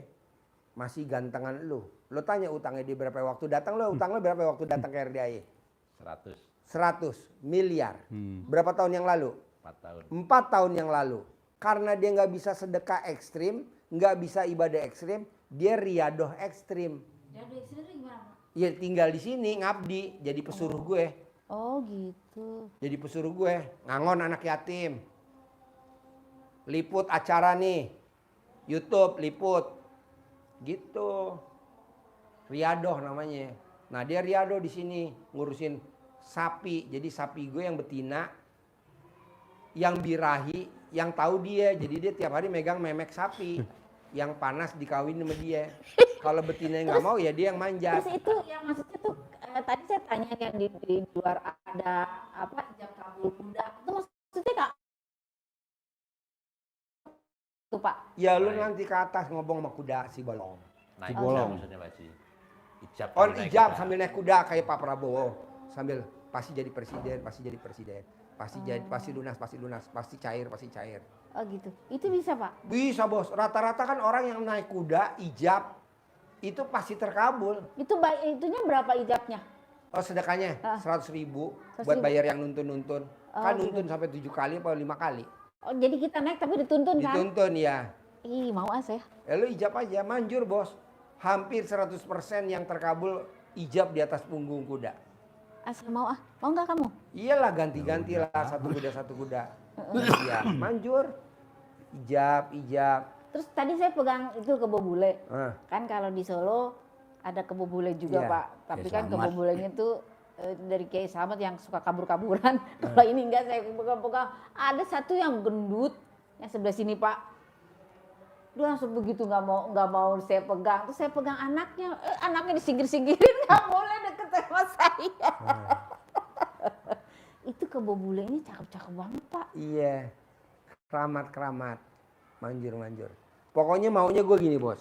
masih gantengan lo. Lo tanya utangnya dia berapa waktu datang, lo utang lo berapa waktu datang ke RDAI? 100. 100 miliar. Berapa tahun yang lalu? 4 tahun. 4 tahun yang lalu. Karena dia nggak bisa sedekah ekstrim, nggak bisa ibadah ekstrim, dia riadoh ekstrim. Jadi sendiri gimana Pak? Ya tinggal di sini ngabdi, jadi pesuruh gue. Oh gitu. Jadi pesuruh gue, ngangon anak yatim. Liput acara nih, YouTube liput. Gitu. Riadoh namanya. Nah dia riadoh di sini ngurusin sapi. Jadi sapi gue yang betina, yang birahi, yang tahu dia. Jadi dia tiap hari megang memek sapi. Yang panas dikawin sama dia. Kalau betina nggak mau ya dia yang manjat. Terus itu yang maksudnya tuh tadi saya tanya yang di luar ada apa Ijab kabul kuda. itu maksudnya Kak? Tuh Pak. Ya lu nanti ke atas ngobong sama kuda si bolong. Naik bolong. kuda maksudnya Pak Haji. Ijab. On naik ijab kuda. sambil naik kuda kayak Pak Prabowo. Sambil pasti jadi presiden, pasti jadi presiden. Pasti jadi pasti lunas, pasti cair, pasti cair. Oh gitu. Itu bisa Pak? Bisa bos, rata-rata kan orang yang naik kuda ijab itu pasti terkabul. Itu itunya berapa ijabnya? Oh sedekahnya 100.000 buat 100.000. bayar yang nuntun-nuntun. Kan gitu. nuntun sampai 7 kali atau 5 kali. Oh jadi kita naik tapi dituntun kan? Dituntun ya. Ih mau saya. Ya lu ijab aja, manjur bos. Hampir 100% yang terkabul ijab di atas punggung kuda. Asal mau mau nggak kamu? Iyalah ganti-ganti lah satu kuda. Iya, manjur. Ijab. Terus tadi saya pegang itu kebo bule. Ah. Kan kalau di Solo ada kebo bule juga Iya. Pak. Tapi Kiai kan kebo Slamet. bulenya tuh dari Kiai Slamet yang suka kabur-kaburan. Kalau ini enggak saya pegang-pegang. Ada satu yang gendut yang sebelah sini Pak. Dia langsung begitu nggak mau saya pegang. Terus saya pegang anaknya, anaknya disinggir-singgirin nggak boleh deket sama saya. Itu kebo bule ini cakep-cakep banget Pak. Iya. Keramat. Manjur. Pokoknya maunya gue gini bos.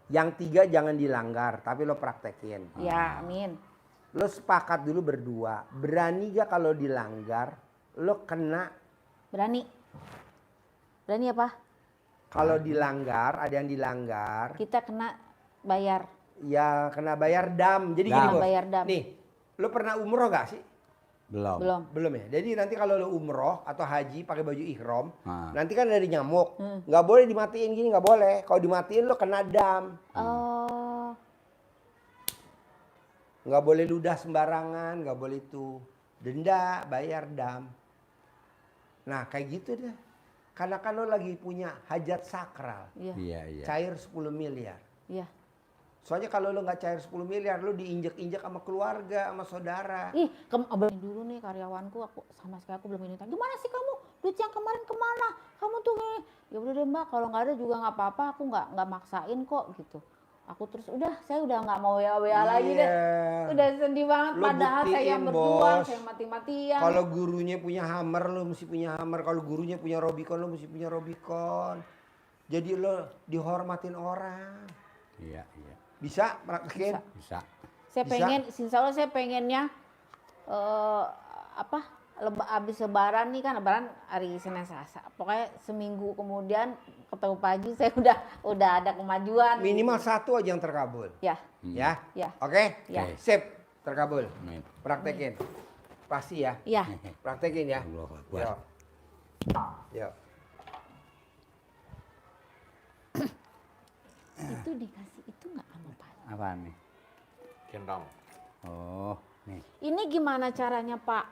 Yang 3 jangan dilanggar, tapi lo praktekin. Ya, amin. Lo sepakat dulu berdua. Berani gak kalau dilanggar, lo kena. Berani. Berani apa? Kalau dilanggar, ada yang dilanggar. Kita kena bayar. Ya kena bayar dam. Jadi Dam. gini bos. Bayar dam. Nih, lo pernah umroh gak sih? Belum. Belum ya. Jadi nanti kalau lo umroh atau haji pakai baju ihram, Ah. nanti kan ada nyamuk. Nggak boleh dimatiin gini, nggak boleh. Kalau dimatiin lo kena dam. Oh, Nggak boleh ludah sembarangan, nggak boleh itu. Denda, bayar dam. Nah kayak gitu deh. Karena kan lo lagi punya hajat sakral. iya, Iya. Cair 10 miliar. iya. Soalnya kalau lo nggak cair 10 miliar, lo diinjek-injek sama keluarga, sama saudara. Ih, abang dulu nih karyawanku, aku sama sekali aku belum ini. Gimana sih kamu? Duit yang kemarin kemana? Kamu tuh gini. Ya udah deh Mbak, kalau nggak ada juga nggak apa-apa. Aku nggak maksain kok gitu. Aku terus saya udah nggak mau WA lagi deh. Udah sedih banget. Lo Padahal saya yang buktiin, berjuang, Bos. saya mati-matian. Kalau gurunya punya hammer, lo mesti punya hammer. Kalau gurunya punya Robicon, lo mesti punya Robicon. Jadi lo dihormatin orang. Iya. Bisa praktekin? Bisa. Saya Bisa. pengen, insya Allah saya pengennya abis lebaran nih kan, lebaran hari Senin Selasa. Pokoknya seminggu kemudian ketemu Pak Haji saya udah ada kemajuan. Minimal 1 aja yang terkabul. Ya, Ya? ya, Oke? ya. Sip, terkabul. Amin. Praktekin. Pasti ya. Ya. Praktekin ya. Allahu Akbar. Yuk. Yuk. Itu dikasih itu nggak sama Pak Haji? Apaan nih? Gendong. Oh, nih. Ini gimana caranya Pak?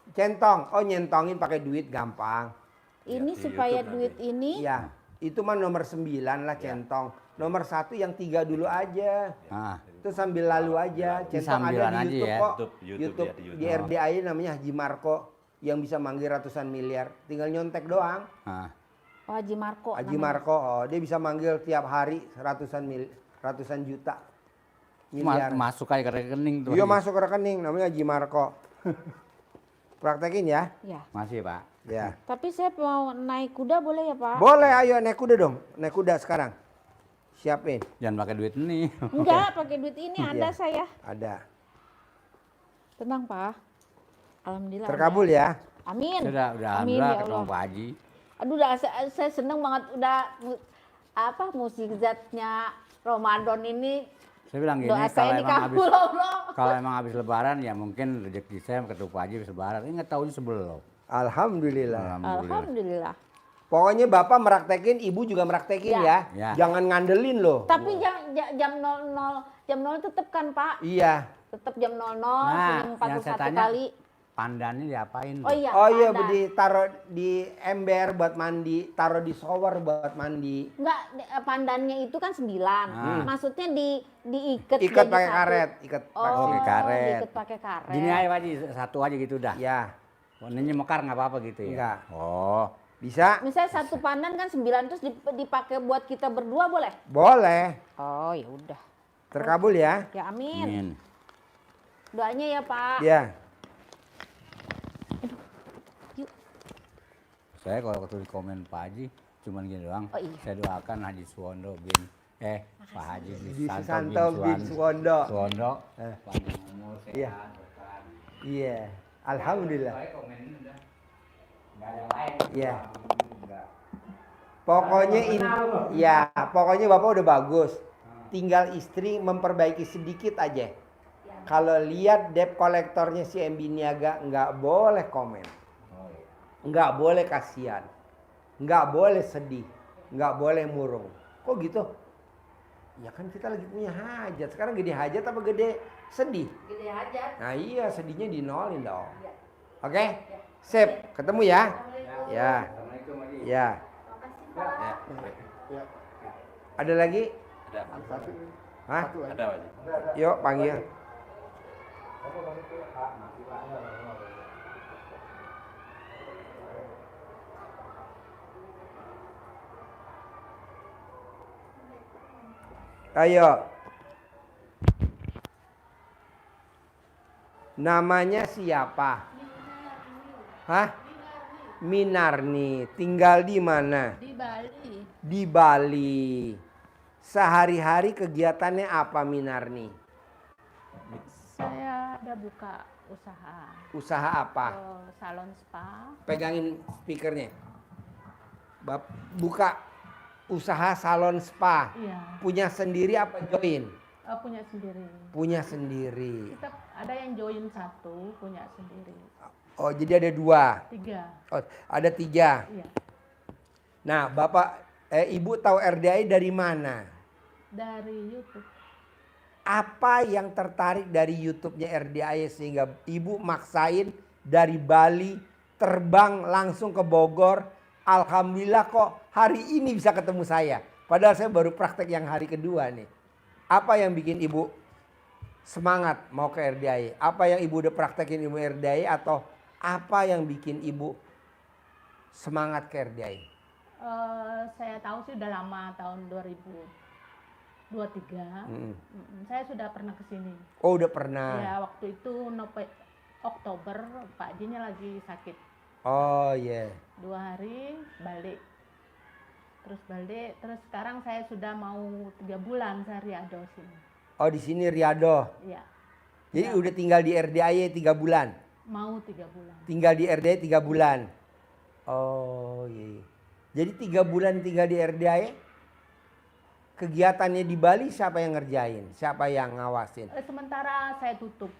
Centong. Oh nyentongin pakai duit gampang. Ini di supaya YouTube duit nanti. ini Iya. Itu mah nomor 9 lah centong. Nomor 1 yang 3 dulu aja. Ah, Itu sambil lalu aja. Ini Centong ada sambilan di aja YouTube ya. kok. YouTube, ya, di Di YouTube. RDI namanya Haji Marco. Yang bisa manggil ratusan miliar. Tinggal nyontek doang. ah. oh, Haji Marco. Haji namanya. Marco, oh, dia bisa manggil tiap hari ratusan juta. Miliar. Masuk aja ke rekening tuh. Iya Haji. masuk ke rekening, namanya Haji Marco. Praktekin ya. Ya. Masih, Pak. Ya. Tapi saya mau naik kuda boleh ya Pak? Boleh, ayo naik kuda dong. Naik kuda sekarang. Siapin. Jangan pakai duit ini. Enggak, pakai duit ini ada Iya. saya. Ada. Tenang Pak. Alhamdulillah. Terkabul ya. Amin. Udah Amin alhamdulillah ya ketemu Allah. Pak Haji. Aduh, saya seneng banget udah mukjizatnya Ramadan ini. Saya bilang gini, Doa saya dikabul Allah. kalau emang habis lebaran ya mungkin rezeki saya ketemu Pak Haji habis lebaran. Ini nggak tahunya sebelum. Alhamdulillah. Alhamdulillah. Pokoknya bapak meraktekin, ibu juga meraktekin ya. Ya. Jangan ngandelin loh. Tapi jam 00 tetap kan Pak? Iya. Tetap jam 00 Nah, sering yang saya 41 tanya, kali. pandannya diapain? Oh iya. Oh iya, ada. ditaruh di ember buat mandi, taruh di shower buat mandi. Enggak, pandannya itu kan 9. Maksudnya diikat Ikat jadi pakai satu. karet, ikat Oh, pakai karet. diikat pakai karet. Gini aja Pak Haji, satu aja gitu dah. Ya, Warnanya mekar nggak apa-apa gitu ya? Enggak. Oh, bisa? Misalnya satu pandan kan 9 terus dipakai buat kita berdua boleh? Boleh. Oh, ya udah. Terkabul ya. Ya amin. amin. Doanya ya, Pak. Ya. Saya kalau ketemu komen Pak Haji, cuman gini doang. Oh, iya. Saya doakan Haji Suwondo bin Pak Haji Di Susanto Susanto bin Suwondo. Suwondo. Eh. Panjang umur, Iya. sehat, berkah. Iya. Alhamdulillah. Saya komenin udah. Nggak ada yang lain. Iya. Nggak. Pokoknya ya, pokoknya Bapak udah bagus. Tinggal istri memperbaiki sedikit aja. Kalau lihat debt kolektornya si MB Niaga nggak boleh komen. Nggak boleh kasihan. Nggak boleh sedih. Nggak boleh murung. Kok gitu? Ya kan kita lagi punya hajat. Sekarang gede hajat apa gede sedih? Gede hajat. Nah iya sedihnya dinolin dong. Iya. Oke? Sip. Ketemu ya. Assalamualaikum. Ya. Assalamualaikum Haji. Ya. Makasih Pak. Ada lagi? Ada. Hah? Ada Pak Haji. Yuk panggil. Ayo. Namanya siapa? Hah? Minarni. Tinggal di mana? Di Bali. Di Bali. Sehari-hari kegiatannya apa Minarni? Saya ada buka usaha Usaha apa? salon spa. Pegangin speakernya. Buka usaha salon spa. Iya, Punya sendiri apa join? punya sendiri. Punya sendiri. Kita ada yang join satu, punya sendiri. Oh, jadi ada 2. 3. Oh, ada 3. Iya. Nah, Ibu tahu RDI dari mana? Dari YouTube. Apa yang tertarik dari YouTube-nya RDI sehingga Ibu maksain dari Bali terbang langsung ke Bogor? Alhamdulillah kok hari ini bisa ketemu saya. Padahal saya baru praktek yang hari kedua nih. Apa yang bikin Ibu semangat mau ke RDI? Apa yang Ibu udah praktekin ilmu RDI atau apa yang bikin Ibu semangat ke RDI? Saya tahu sih udah lama, tahun 2023. Saya sudah pernah ke sini. Oh, udah pernah. Ya, waktu itu Oktober Pak Jinya lagi sakit. Oh, iya. 2 hari balik. Terus sekarang saya sudah mau 3 bulan saya riado sini. Oh, di sini Riado. Iya, Jadi udah tinggal di RDI 3 bulan. mau 3 bulan. Tinggal di RDI 3 bulan. Oh, iya. Jadi 3 bulan tinggal di RDI. Kegiatannya di Bali siapa yang ngerjain? Siapa yang ngawasin? Sementara saya tutup.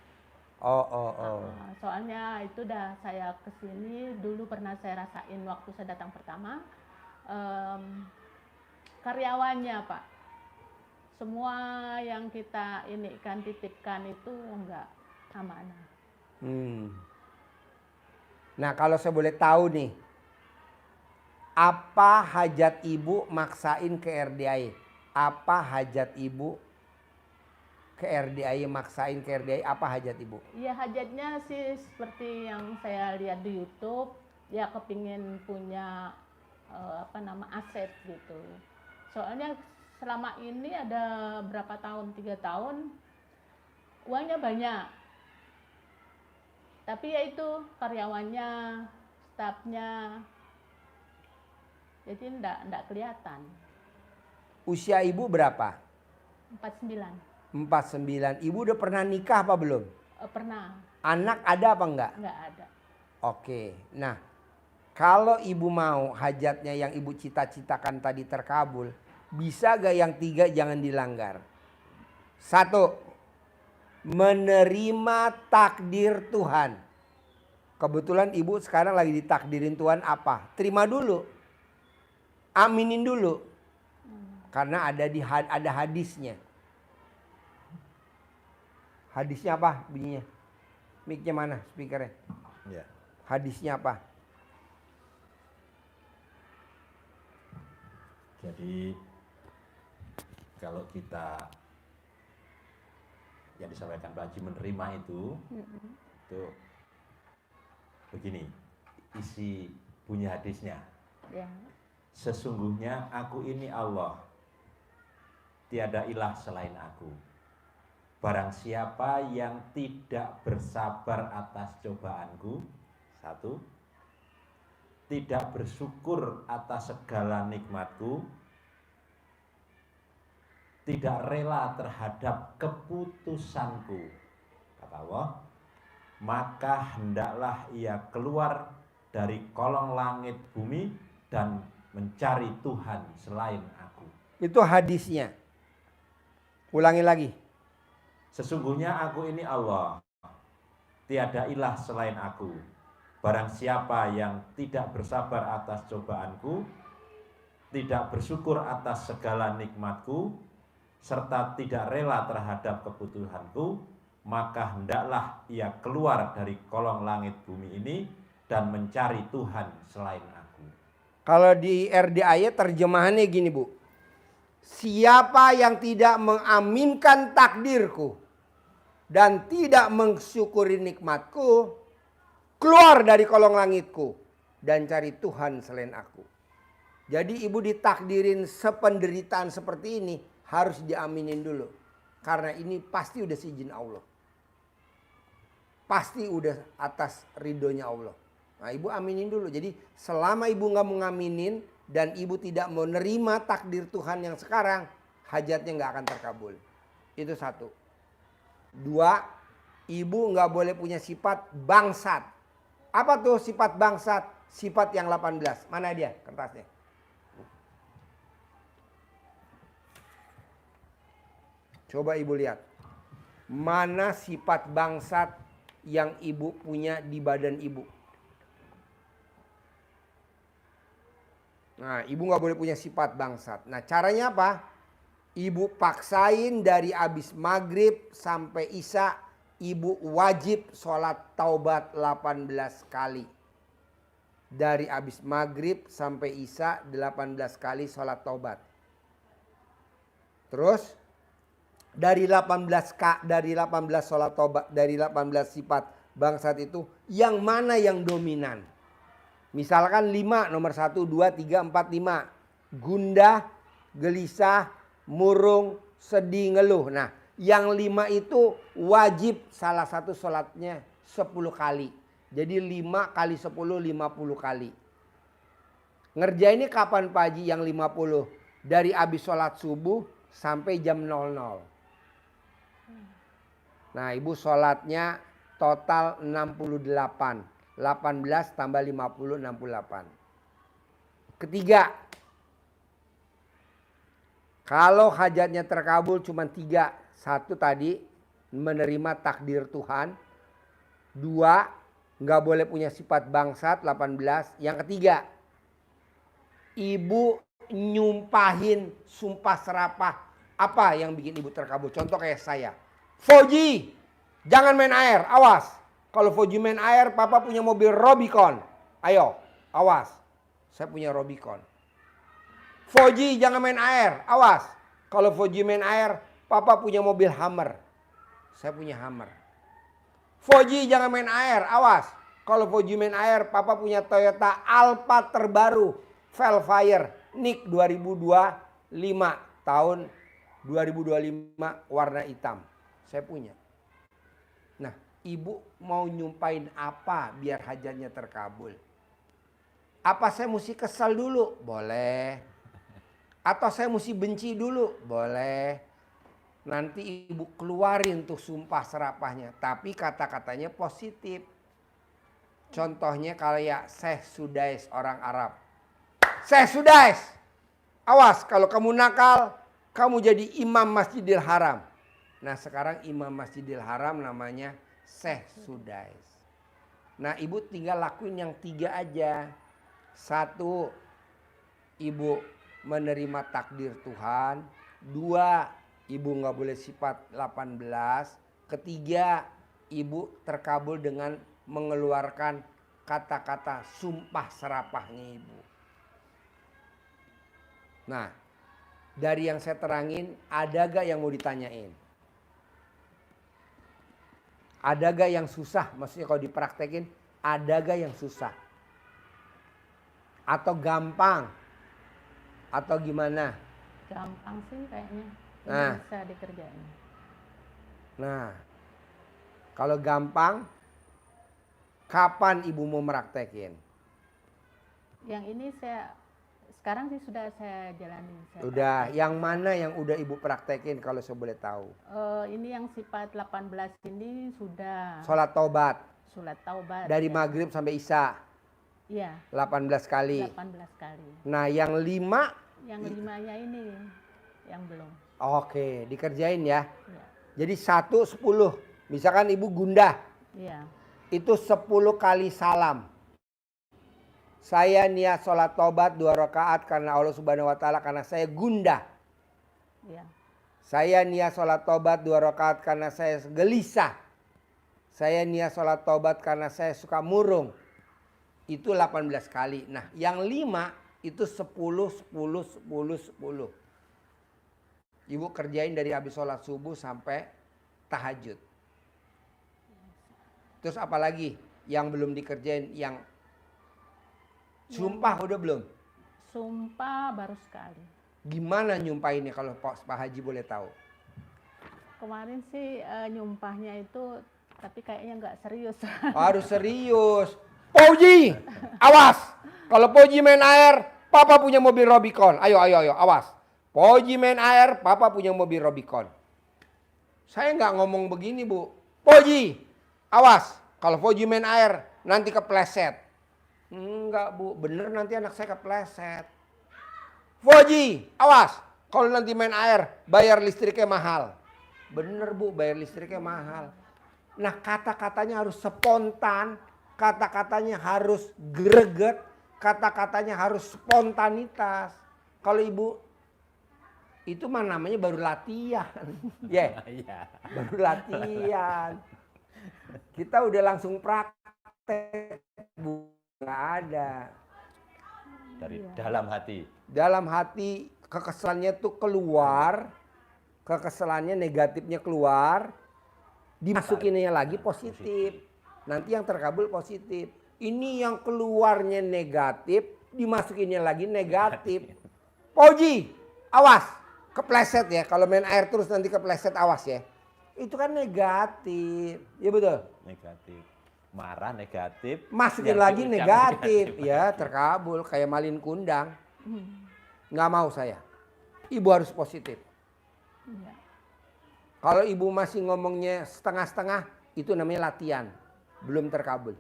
Oh. Soalnya itu udah saya kesini dulu pernah saya rasain waktu saya datang pertama. Karyawannya Pak, semua yang kita titipkan itu enggak amanah. Nah, kalau saya boleh tahu nih, apa hajat Ibu maksain ke RDI? Apa hajat Ibu ke RDI, maksain ke RDI, apa hajat Ibu? Ya hajatnya sih seperti yang saya lihat di YouTube, ya kepingin punya aset gitu. Soalnya selama ini ada berapa tahun, 3 tahun, uangnya banyak. Tapi ya itu karyawannya, stafnya, jadi enggak kelihatan. Usia Ibu berapa? 49. 49. Ibu udah pernah nikah apa belum? Pernah, Anak ada apa enggak? enggak ada. Oke. Nah, kalau Ibu mau hajatnya yang Ibu cita-citakan tadi terkabul, bisa gak yang 3 jangan dilanggar? 1. Menerima takdir Tuhan. Kebetulan Ibu sekarang lagi ditakdirin Tuhan apa? Terima dulu. Aminin dulu. Karena ada hadisnya. Hadisnya apa bunyinya? Mic-nya mana? Speakernya. Ya. Hadisnya apa? Jadi kalau kita yang disampaikan Pak Haji menerima itu begini, isi bunyi hadisnya. Ya. Sesungguhnya aku ini Allah, tiada ilah selain aku. Barang siapa yang tidak bersabar atas cobaanku, 1, tidak bersyukur atas segala nikmatku, tidak rela terhadap keputusanku, kata Allah, maka hendaklah ia keluar dari kolong langit bumi dan mencari Tuhan selain aku. Itu hadisnya. Ulangi lagi. Sesungguhnya aku ini Allah, tiada ilah selain aku. Barang siapa yang tidak bersabar atas cobaanku, tidak bersyukur atas segala nikmatku, serta tidak rela terhadap keputusanku, maka hendaklah ia keluar dari kolong langit bumi ini dan mencari Tuhan selain aku. Kalau di RDI terjemahannya gini Bu. Siapa yang tidak mengaminkan takdirku dan tidak mensyukuri nikmatku, keluar dari kolong langitku dan cari Tuhan selain aku. Jadi Ibu ditakdirin sependeritaan seperti ini harus diaminin dulu. Karena ini pasti udah seizin Allah. Pasti udah atas ridhonya Allah. Nah, ibu aminin dulu. Jadi selama ibu nggak mau ngaminin dan ibu tidak mau nerima takdir Tuhan yang sekarang, hajatnya nggak akan terkabul. Itu satu. Dua, ibu nggak boleh punya sifat bangsat. Apa tuh sifat bangsat? Sifat yang 18. Mana dia kertasnya? Coba ibu lihat. Mana sifat bangsat yang ibu punya di badan ibu? Nah, ibu nggak boleh punya sifat bangsat. Nah, caranya apa? Ibu paksain dari abis maghrib sampai isya, ibu wajib sholat taubat 18 kali. Dari abis maghrib sampai isya 18 kali sholat taubat. Terus dari 18 sholat taubat, dari 18 sifat bangsat itu yang mana yang dominan? Misalkan 5, nomor 1, 2, 3, 4, 5. Gundah, gelisah, murung, sedih, ngeluh. Nah, yang 5 itu wajib salah satu sholatnya 10 kali. Jadi 5 kali 10, 50 kali. Ngerjainnya kapan Pak Haji yang 50? Dari habis sholat subuh sampai jam 00. Nah, ibu sholatnya total 68. 18 tambah 50, 68. Ketiga, kalau hajatnya terkabul cuma 3. 1 tadi menerima takdir Tuhan. 2, nggak boleh punya sifat bangsat 18. Yang ketiga, ibu nyumpahin sumpah serapah. Apa yang bikin ibu terkabul? Contoh kayak saya. Foji, jangan main air, awas. Kalau Foji main air, papa punya mobil Robicon. Ayo, awas. Saya punya Robicon. Foji jangan main air, awas. Kalau Foji main air, papa punya mobil Hummer. Saya punya Hummer. Foji jangan main air, awas. Kalau Foji main air, papa punya Toyota Alphard terbaru. Velfire, NIK 2025. Tahun 2025 warna hitam. Saya punya. Nah, ibu mau nyumpain apa biar hajatnya terkabul? Apa saya mesti kesal dulu? Boleh. Atau saya mesti benci dulu? Boleh. Nanti ibu keluarin tuh sumpah serapahnya. Tapi kata-katanya positif. Contohnya kayak Syekh Sudais orang Arab. Syekh Sudais, awas kalau kamu nakal, kamu jadi imam Masjidil Haram. Nah, sekarang imam Masjidil Haram namanya Syekh Sudais. Nah, ibu tinggal lakuin yang 3 aja. 1, ibu menerima takdir Tuhan. 2, ibu nggak boleh sifat 18. Ketiga, ibu terkabul dengan mengeluarkan kata-kata sumpah serapahnya ibu. Nah, dari yang saya terangin, ada gak yang mau ditanyain? Ada gak yang susah? Maksudnya kalau dipraktekin, ada gak yang susah? Atau gampang? Atau gimana? Gampang sih kayaknya. Nah. Bisa dikerjain. Nah, kalau gampang, kapan ibu mau meraktekin? Yang ini sekarang sih sudah saya jalani. Udah, yang mana yang udah ibu praktekin kalau saya boleh tahu? Ini yang sifat 18 ini sudah. Sholat taubat. Sholat taubat. Dari ya. maghrib sampai isya. Iya. 18 kali. 18 kali. Nah, yang 5? Yang 5-nya ini yang belum. Oke, dikerjain ya. Iya. Jadi 1, 10. Misalkan ibu gundah. Iya. Itu 10 kali salam. Saya niat sholat taubat 2 rakaat karena Allah Subhanahu wa taala karena saya gundah. Iya. Saya niat sholat taubat 2 rakaat karena saya gelisah. Saya niat sholat taubat karena saya suka murung. Itu 18 kali. Nah, yang 5 itu 10, 10, 10, 10. Ibu kerjain dari habis sholat subuh sampai tahajud. Terus apa lagi yang belum dikerjain? Yang sumpah udah belum? Sumpah baru sekali. Gimana nyumpahinnya kalau Pak Haji boleh tahu? Kemarin sih nyumpahnya itu, tapi kayaknya nggak serius. Harus serius. Poji, awas. Kalau Poji main air, Papa punya mobil Rubicon. Ayo, awas. Poji main air, Papa punya mobil Rubicon. Saya nggak ngomong begini, Bu. Poji, awas. Kalau Poji main air, nanti kepleset. Enggak, Bu. Bener nanti anak saya kepleset. Poji, awas. Kalau nanti main air, bayar listriknya mahal. Bener, Bu. Bayar listriknya mahal. Nah, kata-katanya harus spontan. Kata-katanya harus greget. Kata-katanya harus spontanitas. Kalau Ibu, itu mah namanya baru latihan. Ya, baru latihan. Kita udah langsung praktek, Bu. Nggak ada. Dari dalam hati. Dalam hati kekesalannya tuh keluar. Kekesalannya negatifnya keluar. Dimasukinnya lagi positif. Nanti yang terkabul positif. Ini yang keluarnya negatif. Dimasukinnya lagi negatif. Poji, awas. Kepleset ya. Kalau main air terus nanti kepleset, awas ya. Itu kan negatif. Ya betul? Negatif. Marah negatif. Masukin yang lagi diucap negatif. Ya terkabul. Kayak malin kundang. Nggak mau saya. Ibu harus positif. Iya. Kalau ibu masih ngomongnya setengah-setengah, itu namanya latihan. Belum terkabul.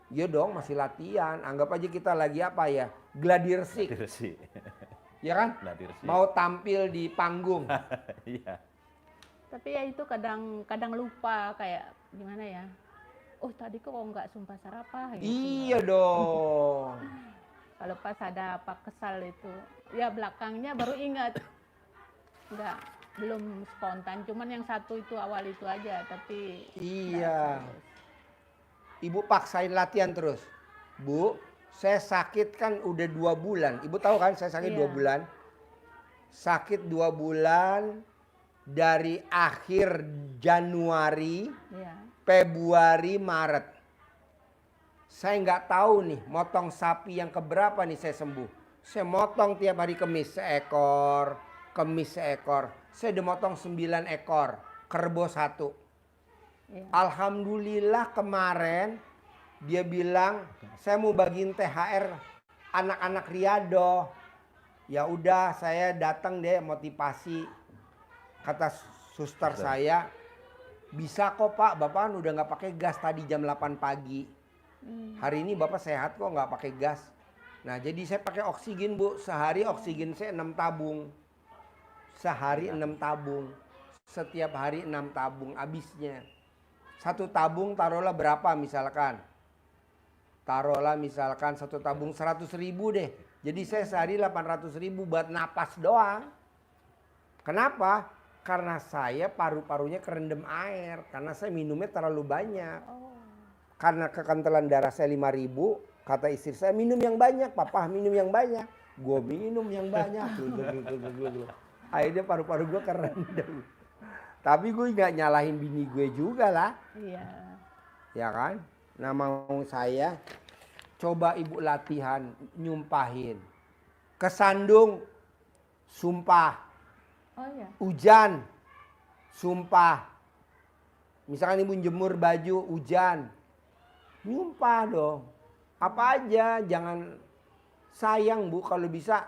Iya dong, masih latihan. Anggap aja kita lagi apa ya? Gladi resik. Dirsi. Ya kan? Gladi resik. Mau tampil di panggung. Iya. Tapi ya itu kadang lupa, kayak gimana ya? Oh tadi kok nggak sumpah serapah gitu. Iya dong. Kalau pas ada apa kesal itu, ya belakangnya baru ingat. Belum spontan, cuman yang satu itu awal itu aja, tapi Iya. Ibu paksain latihan terus. Bu, saya sakit kan udah 2 bulan. Ibu tahu kan saya sakit 2 Iya. bulan. Sakit 2 bulan dari akhir Januari, ya. Februari, Maret. Saya nggak tahu nih motong sapi yang keberapa nih saya sembuh. Saya motong tiap hari Kemis seekor, Kemis seekor. Saya udah motong 9 ekor, kerbau 1. Ya. Alhamdulillah kemarin dia bilang saya mau bagiin THR anak-anak Riado. Ya udah saya datang deh motivasi. Kata suster saya, bisa kok Pak, Bapak kan udah nggak pakai gas tadi jam 8 pagi. Hari ini Bapak sehat kok nggak pakai gas. Nah jadi saya pakai oksigen Bu, sehari oksigen saya 6 tabung. Sehari 6 tabung. Setiap hari 6 tabung habisnya. 1 tabung taruhlah berapa misalkan. Taruhlah misalkan 1 tabung 100.000 deh. Jadi saya sehari 800.000 buat napas doang. Kenapa? Karena saya paru-parunya kerendam air. Karena saya minumnya terlalu banyak. Karena kekentelan darah saya 5.000. Kata istri saya minum yang banyak. Papa minum yang banyak. Gue minum yang banyak. Akhirnya paru-paru gue kerendam. Tapi gue nggak nyalahin bini gue juga lah. Iya. Ya kan? Nah mau saya coba ibu latihan nyumpahin. Kesandung, sumpah. Oh ya. Hujan, sumpah. Misalkan ibu jemur baju, hujan. Nyumpah dong. Apa aja, jangan sayang Bu kalau bisa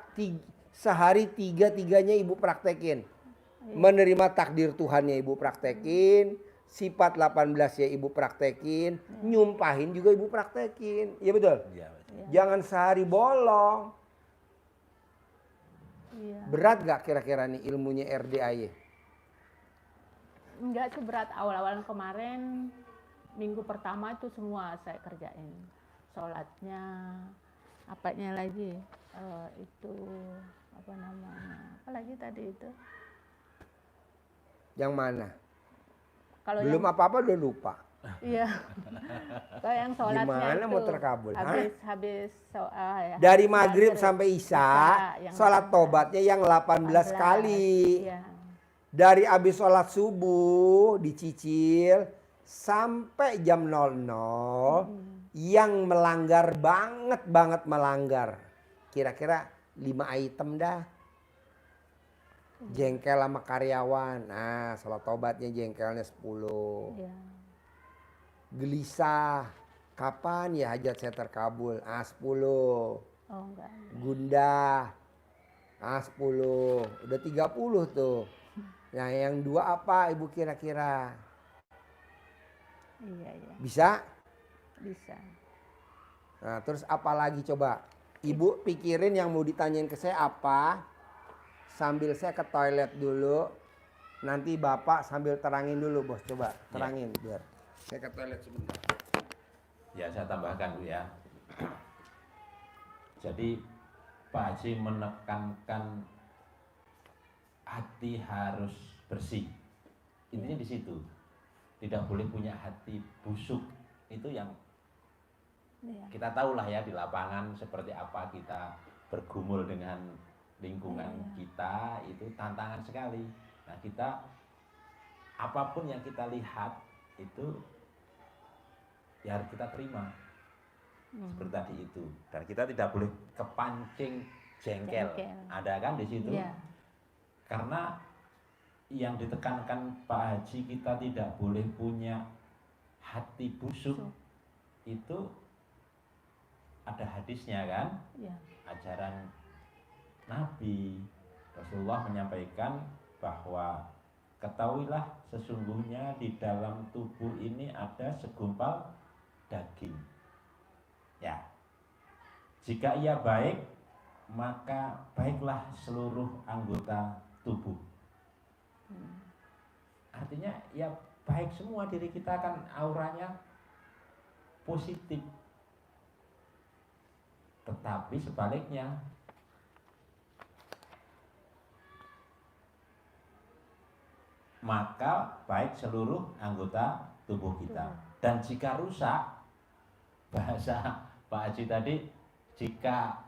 sehari 3-3-nya ibu praktekin. Menerima takdir Tuhannya ibu praktekin. Sifat 18 ya ibu praktekin. Nyumpahin juga ibu praktekin. Iya betul? Iya. Jangan sehari bolong. Iya. Berat gak kira-kira nih ilmunya RDAY? Enggak sih berat, awal-awalan kemarin minggu pertama itu semua saya kerjain. Sholatnya, apanya lagi, itu apa namanya, apa lagi tadi itu. Yang mana? Kalau Belum yang, apa-apa udah lupa. iya. Kalau yang sholatnya Gimana itu mau terkabul? habis ya, Dari habis maghrib sampai isya, yang sholat tobatnya yang 18 kali. Iya. Dari abis sholat subuh dicicil sampai jam 00 yang melanggar banget melanggar. Kira-kira 5 item dah. Jengkel sama karyawan. Nah, salat tobatnya jengkelnya 10. Iya. Gelisah. Kapan ya hajat saya terkabul? 10. Oh enggak. Gundah. 10. Udah 30 tuh. Nah, yang 2 apa Ibu kira-kira? Iya, iya. Bisa? Bisa. Nah, terus apa lagi coba? Ibu pikirin yang mau ditanyain ke saya apa? Sambil saya ke toilet dulu. Nanti Bapak sambil terangin dulu, Bos. Coba terangin biar saya ke toilet sebentar. Ya, saya tambahkan Bu ya. Jadi Pak Haji menekankan hati harus bersih. Intinya di situ. Tidak boleh punya hati busuk. Itu yang Iya. kita tahulah ya di lapangan seperti apa kita bergumul dengan lingkungan kita, itu tantangan sekali. Nah, kita apapun yang kita lihat itu ya harus kita terima. Seperti tadi itu. Dan kita tidak boleh kepancing jengkel. Ada kan di situ? Iya. Karena yang ditekankan Pak Haji, kita tidak boleh punya hati busuk. Itu ada hadisnya kan? Iya. Ajaran Nabi Rasulullah menyampaikan bahwa ketahuilah sesungguhnya di dalam tubuh ini ada segumpal daging. Ya. Jika ia baik, maka baiklah seluruh anggota tubuh. Artinya ya baik semua, diri kita kan auranya positif. Tetapi sebaliknya, maka baik seluruh anggota tubuh kita. Dan jika rusak, bahasa Pak Haji tadi, jika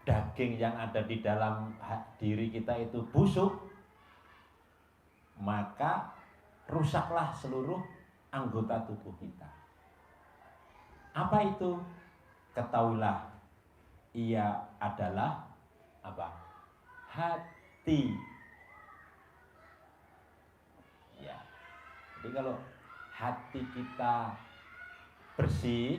daging yang ada di dalam diri kita itu busuk, maka rusaklah seluruh anggota tubuh kita. Apa itu? Ketahuilah, ia adalah apa? Hati. Ya. Jadi kalau hati kita bersih,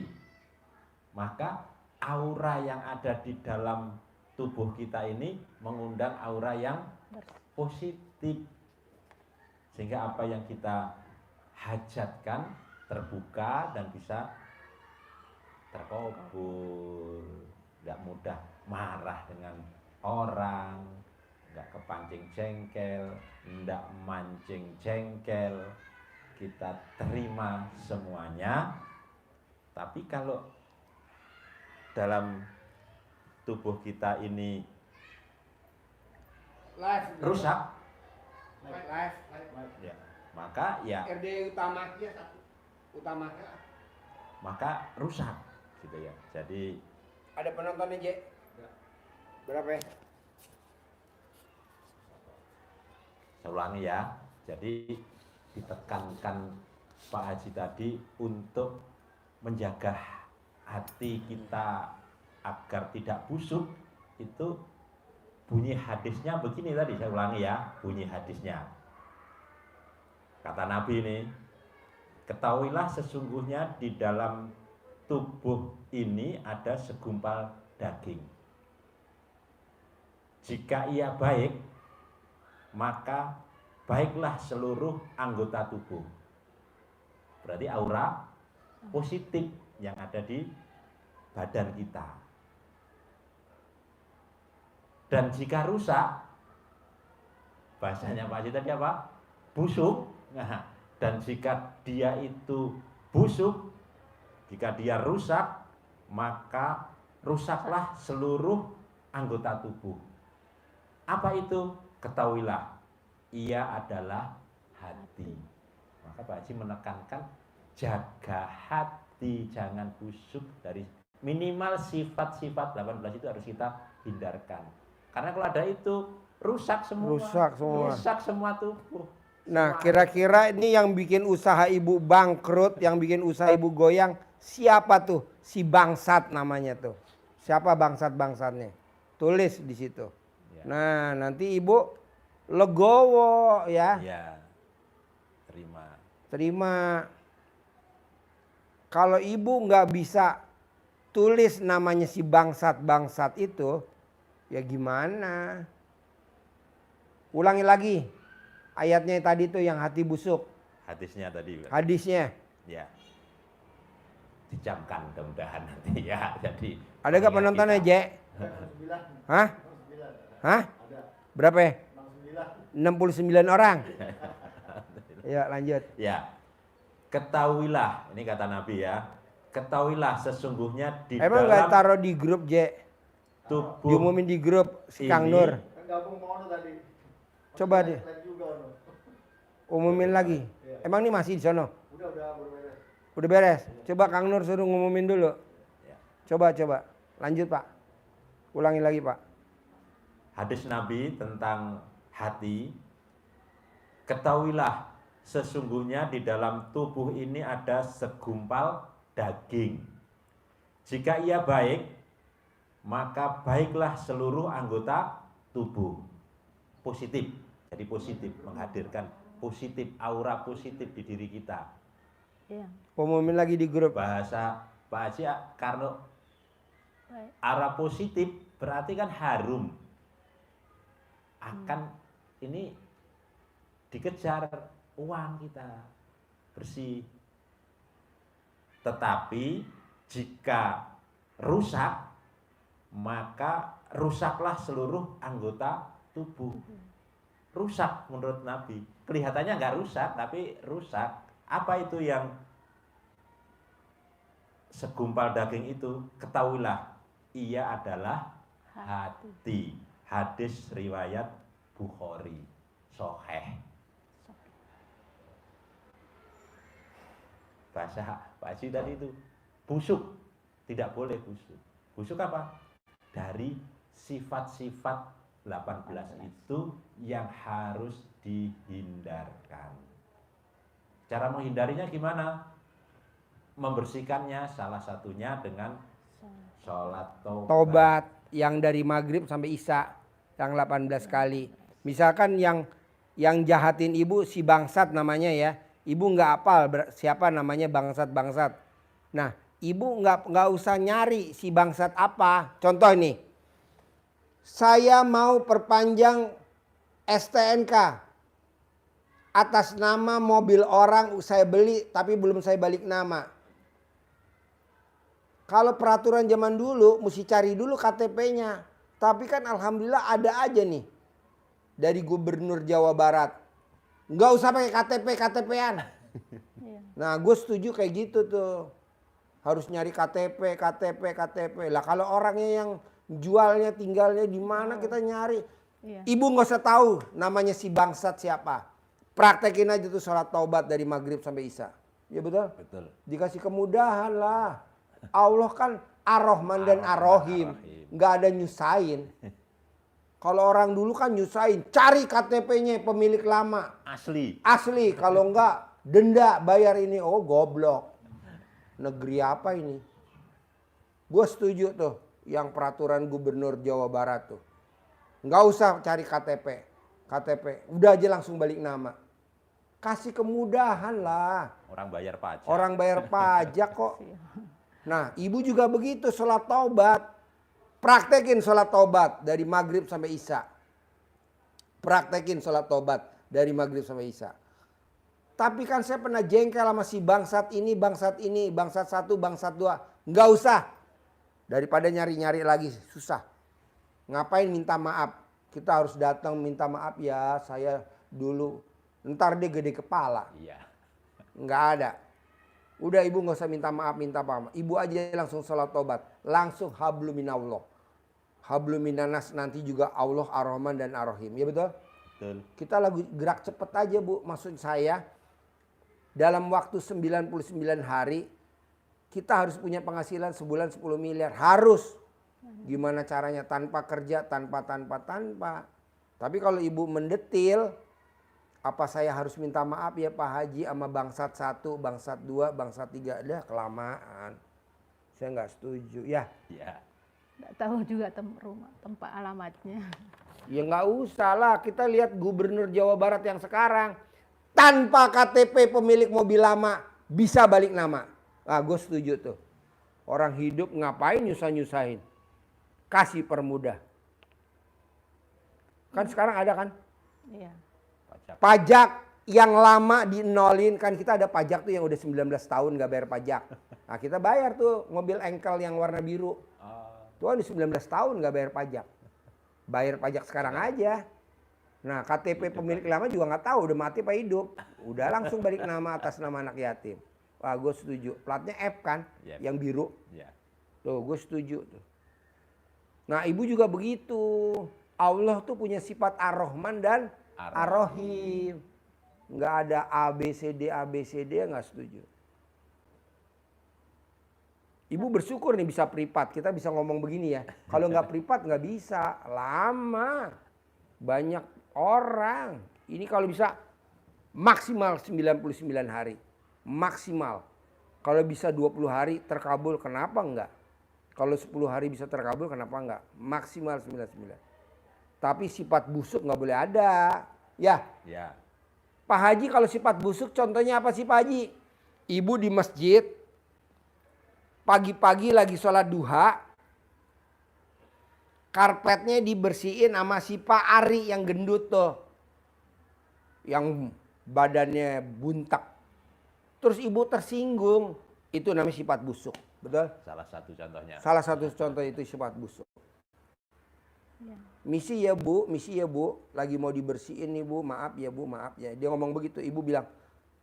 maka aura yang ada di dalam tubuh kita ini mengundang aura yang positif. Sehingga apa yang kita hajatkan terbuka dan bisa terkabul. Tidak mudah marah dengan orang, tidak kepancing jengkel, tidak mancing jengkel. Kita terima semuanya. Tapi kalau dalam tubuh kita ini rusak, ya, maka ya RD utamanya satu. Utamanya. Maka rusak gitu ya. Jadi Ada penontonnya, J? Berapa ya? saya ulangi ya. Jadi ditekankan Pak Haji tadi untuk menjaga hati kita agar tidak busuk. Itu bunyi hadisnya begini tadi, saya ulangi ya, bunyi hadisnya. Kata Nabi ini, ketahuilah sesungguhnya di dalam tubuh ini ada segumpal daging. Jika ia baik, maka baiklah seluruh anggota tubuh. Berarti aura positif yang ada di badan kita. Dan jika rusak, bahasanya Pak Haji tadi apa? Busuk. Nah, dan jika dia itu busuk, jika dia rusak, maka rusaklah seluruh anggota tubuh. Apa itu? Ketahuilah, ia adalah hati. Maka Pak Haji menekankan jaga hati, jangan busuk. Dari minimal sifat-sifat 18 itu harus kita hindarkan. Karena kalau ada itu rusak semua. Rusak semua tubuh. Nah, kira-kira ini yang bikin usaha ibu bangkrut, yang bikin usaha ibu goyang, siapa tuh? Si bangsat namanya tuh. Siapa bangsat-bangsatnya? Tulis di situ. Ya. Nah, nanti ibu legowo ya. Ya, terima. Terima. Kalau ibu nggak bisa tulis namanya si bangsat-bangsat itu, ya gimana? Ulangi lagi ayatnya tadi tuh yang hati busuk. Hadisnya tadi. Hadisnya. Ya. Dijamkan mudah-mudahan nanti ya. Jadi Ada gak penontonnya, kita- Jek? Hah? Hah? Berapa ya? 69 orang. Ya lanjut. Ya. Ketahuilah, ini kata Nabi ya. Ketahuilah sesungguhnya di Emang nggak dalam taruh di grup, Jek? tubuh Diumumin di grup si Kang ini- Nur. Gabung mau tadi. Coba deh. Live juga ono. Umumin lagi. Emang ini masih di sono? Udah beres. Udah beres. Coba Kang Nur suruh ngumumin dulu. Ya. Coba. Lanjut, Pak. Ulangi lagi, Pak. hadis Nabi tentang hati. Ketahuilah sesungguhnya di dalam tubuh ini ada segumpal daging. Jika ia baik, maka baiklah seluruh anggota tubuh. Positif. Jadi positif, menghadirkan positif, aura positif di diri kita. Iya, Umumin lagi di grup. Bahasa Pak Haji karena baik. aura positif berarti kan harum. Akan ini dikejar uang kita bersih. Tetapi jika rusak, maka rusaklah seluruh anggota tubuh. Rusak menurut Nabi. Kelihatannya nggak rusak, tapi rusak. Apa itu yang segumpal daging itu? Ketahuilah, ia adalah hati. Hadis riwayat Bukhari. Sahih. Bahasa Pak Haji tadi itu busuk, tidak boleh busuk. Busuk apa? Dari sifat-sifat 18 itu yang harus dihindarkan. Cara menghindarinya gimana? Membersihkannya salah satunya dengan sholat Tobat yang dari maghrib sampai isya yang 18 kali. Misalkan yang jahatin ibu si bangsat namanya ya. Ibu nggak apal siapa namanya bangsat-bangsat. Nah, ibu nggak usah nyari si bangsat apa. Contoh ini, saya mau perpanjang STNK atas nama mobil orang saya beli tapi belum saya balik nama. Kalau peraturan zaman dulu mesti cari dulu KTP-nya. Tapi kan alhamdulillah ada aja nih dari Gubernur Jawa Barat. Nggak usah pakai KTP-an. Iya. Nah, gue setuju kayak gitu tuh. Harus nyari KTP. Lah kalau orangnya yang jualnya tinggalnya di mana kita nyari. Iya. Ibu nggak usah tahu namanya si bangsat siapa. Praktekin aja tuh sholat taubat dari maghrib sampai isya. Ya betul? Betul. Dikasih kemudahan lah. Allah kan Ar-Rahman dan Ar-Rahim. Nggak ada nyusahin. Kalau orang dulu kan nyusahin. Cari KTP-nya pemilik lama. Asli. Asli. Kalau enggak denda bayar ini. Oh goblok. Negeri apa ini? Gue setuju tuh. Yang peraturan Gubernur Jawa Barat tuh. Nggak usah cari KTP. Udah aja langsung balik nama. Kasih kemudahan lah. Orang bayar pajak. Orang bayar pajak kok. Nah, ibu juga begitu sholat taubat. Praktekin sholat taubat dari maghrib sampai isya. Praktekin sholat taubat dari maghrib sampai isya. Tapi kan saya pernah jengkel sama si bangsat ini, bangsat satu, bangsat dua. Nggak usah. Daripada nyari-nyari lagi, susah. Ngapain minta maaf? Kita harus datang minta maaf ya, saya dulu. Ntar dia gede kepala. Iya. Nggak ada. Udah ibu nggak usah minta maaf. Ibu aja langsung sholat taubat. Langsung hablu minallah. Hablu minanas nanti juga Allah Ar-Rahman dan Ar-Rahim. Ya betul? Betul. Kita lagi gerak cepet aja bu. Maksud saya dalam waktu 99 hari kita harus punya penghasilan sebulan 10 miliar. Harus. Gimana caranya? Tanpa kerja, tanpa. Tapi kalau ibu mendetil, apa saya harus minta maaf ya Pak Haji sama bangsat 1, bangsat 2, bangsat 3. Dah kelamaan. Saya nggak setuju ya. Iya. Nggak tahu juga tempat alamatnya. Ya nggak usah lah, kita lihat Gubernur Jawa Barat yang sekarang. Tanpa KTP pemilik mobil lama bisa balik nama. Ah, gue setuju tuh. Orang hidup ngapain nyusah-nyusahin. Kasih permudah. Kan sekarang ada kan? Iya. Pajak yang lama dinolin. Kan kita ada pajak tuh yang udah 19 tahun nggak bayar pajak. Nah kita bayar tuh mobil engkel yang warna biru. Tuh udah 19 tahun nggak bayar pajak. Bayar pajak sekarang aja. Nah KTP pemilik lama juga nggak tahu udah mati apa hidup. Udah langsung balik nama atas nama anak yatim. Wah gue setuju. Platnya F kan yang biru. Tuh gue setuju tuh. Nah ibu juga begitu. Allah tuh punya sifat Ar-Rahman dan Ar-Rahim. Nggak ada ABCD nggak setuju. Ibu bersyukur nih bisa privat. Kita bisa ngomong begini ya. Kalau nggak privat nggak bisa. Lama. Banyak orang. Ini kalau bisa maksimal 99 hari. Maksimal. Kalau bisa 20 hari terkabul kenapa enggak? Kalau 10 hari bisa terkabul kenapa enggak? Maksimal 99. Tapi sifat busuk nggak boleh ada. Ya. Pak Haji kalau sifat busuk contohnya apa sih Pak Haji? Ibu di masjid. Pagi-pagi lagi sholat duha. Karpetnya dibersihin sama si Pak Ari yang gendut tuh. Yang badannya buntak. Terus ibu tersinggung. Itu namanya sifat busuk. Betul? Salah satu contohnya. Salah satu contoh itu sifat busuk. Iya. Misi ya bu. Lagi mau dibersihin nih bu. Maaf ya bu, maaf ya. Dia ngomong begitu. Ibu bilang,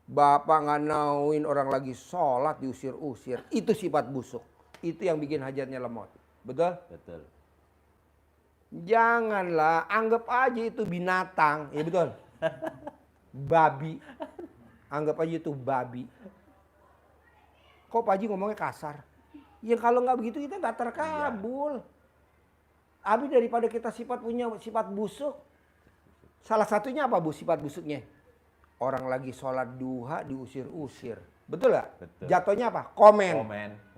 Bapak nggak nauin orang lagi sholat diusir-usir. Itu sifat busuk. Itu yang bikin hajatnya lemot. Betul? Betul. Janganlah, anggap aja itu binatang. Ya betul? Babi. Anggap aja itu babi. Kok Pak Haji ngomongnya kasar? Ya kalau nggak begitu kita nggak terkabul. Abi daripada kita punya sifat busuk. Salah satunya apa bu sifat busuknya? Orang lagi sholat duha diusir-usir. Betul nggak? Betul. Jatuhnya apa? Komen.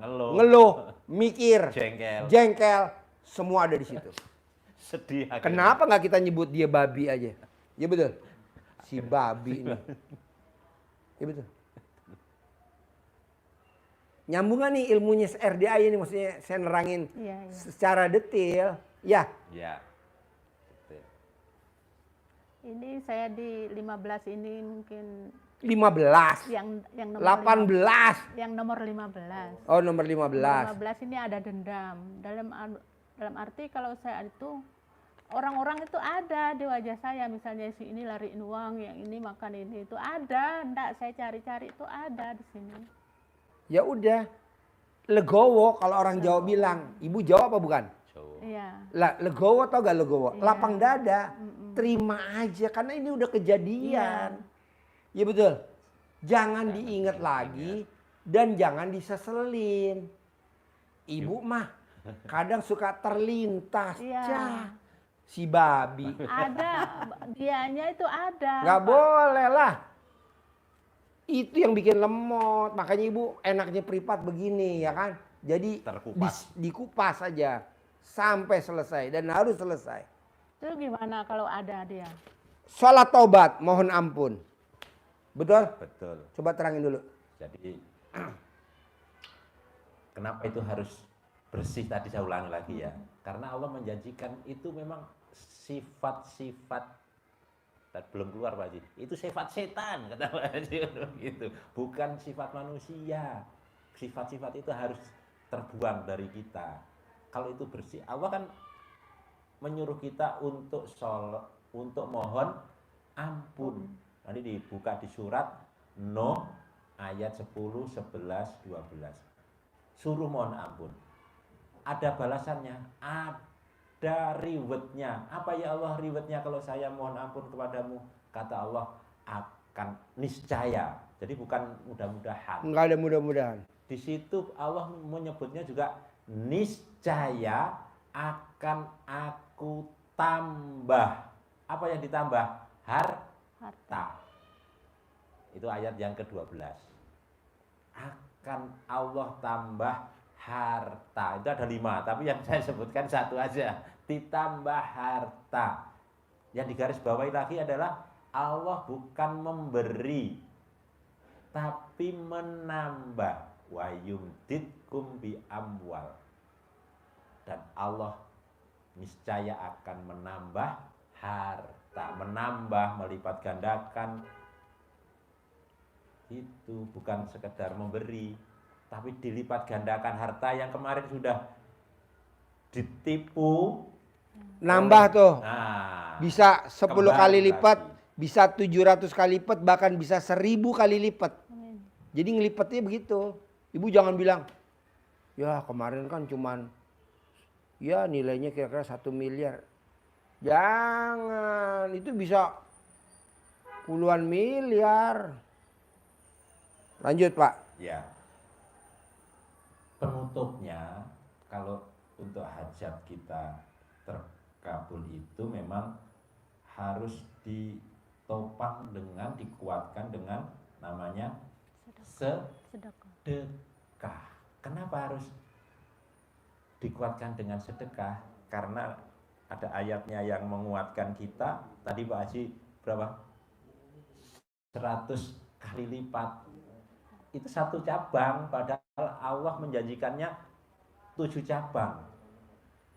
Ngeluh. Mikir. Jengkel. Semua ada di situ. Sedih. Kenapa nggak kita nyebut dia babi aja? Ya betul. Si babi ini. Ya betul. Nyambung gak nih ilmunya RDA ini, maksudnya saya nerangin secara detail. Ya. Betul. Ini saya di 15 ini mungkin 15. yang nomor 18. yang nomor 15. Oh nomor 15. 15 ini ada dendam. Dalam arti kalau saya itu orang-orang itu ada di wajah saya, misalnya si ini lariin uang, yang ini makan ini, itu ada. Enggak, saya cari-cari itu ada di sini. Ya udah. Legowo kalau orang Jawa bilang. Ibu Jawa apa bukan? Iya. Lah legowo tau gak legowo? Iya. Lapang dada. Terima aja karena ini udah kejadian. Ya betul. Jangan diingat lagi dan jangan diseselin. Ibu mah kadang suka terlintas. Cah, si babi. Ada, dianya itu ada. Gak boleh lah. Itu yang bikin lemot. Makanya ibu enaknya privat begini ya kan. Jadi dikupas aja sampai selesai dan harus selesai. Itu gimana kalau ada dia? Sholat taubat, mohon ampun. Betul? Betul. Coba terangin dulu. Jadi kenapa itu harus bersih tadi saya ulangi lagi ya. Karena Allah menjanjikan itu memang sifat-sifat belum keluar Pak Haji. Itu sifat setan kata Pak Haji gitu. Bukan sifat manusia. Sifat-sifat itu harus terbuang dari kita. Kalau itu bersih, Allah kan menyuruh kita untuk sholat, untuk mohon ampun. Nanti dibuka di surat Nuh ayat 10, 11, 12. Suruh mohon ampun. Ada balasannya, ada rewardnya. Apa ya Allah rewardnya kalau saya mohon ampun kepadamu? Kata Allah, akan niscaya. Jadi bukan mudah-mudahan. Enggak ada mudah-mudahan. Di situ Allah menyebutnya juga niscaya akan aku tambah. Apa yang ditambah? Harta. Itu ayat yang ke-12. Akan Allah tambah harta. Itu ada 5, tapi yang saya sebutkan 1 aja. ditambah harta. Yang digarisbawahi lagi adalah Allah bukan memberi, tapi menambah. Wa yumditkum bi amwal. Dan Allah niscaya akan menambah harta, menambah, melipat gandakan. Itu bukan sekedar memberi, tapi dilipat gandakan harta yang kemarin sudah ditipu. Nambah tuh. Nah, Bisa 10 kembali kali lagi. lipat, bisa 700 kali lipat, bahkan bisa 1000 kali lipat. Jadi ngelipatnya begitu. Ibu jangan bilang, ya kemarin kan cuman, ya nilainya kira-kira 1 miliar. Jangan, itu bisa puluhan miliar. Lanjut Pak. Ya. Penutupnya, kalau untuk hajat kita terkabul itu memang harus ditopang dengan, dikuatkan dengan namanya Sedekah. sedekah. Kenapa harus dikuatkan dengan sedekah? Karena ada ayatnya yang menguatkan kita. Tadi Pak Haji berapa? 100 kali lipat. Itu satu cabang, padahal Allah menjanjikannya 7 cabang.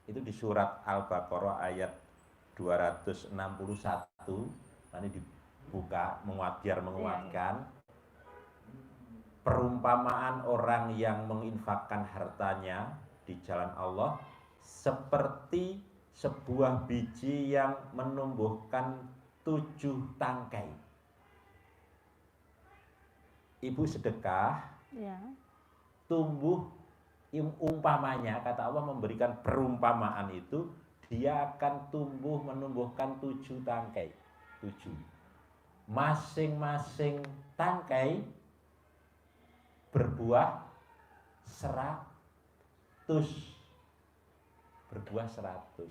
Itu di surat Al-Baqarah ayat 261. Nanti dibuka biar menguatkan. Perumpamaan orang yang menginfakkan hartanya di jalan Allah seperti sebuah biji yang menumbuhkan 7 tangkai. Ibu sedekah, Ya. tumbuh umpamanya, kata Allah memberikan perumpamaan itu, dia akan tumbuh menumbuhkan 7 tangkai. 7. Masing-masing tangkai berbuah 100. Berbuah 100.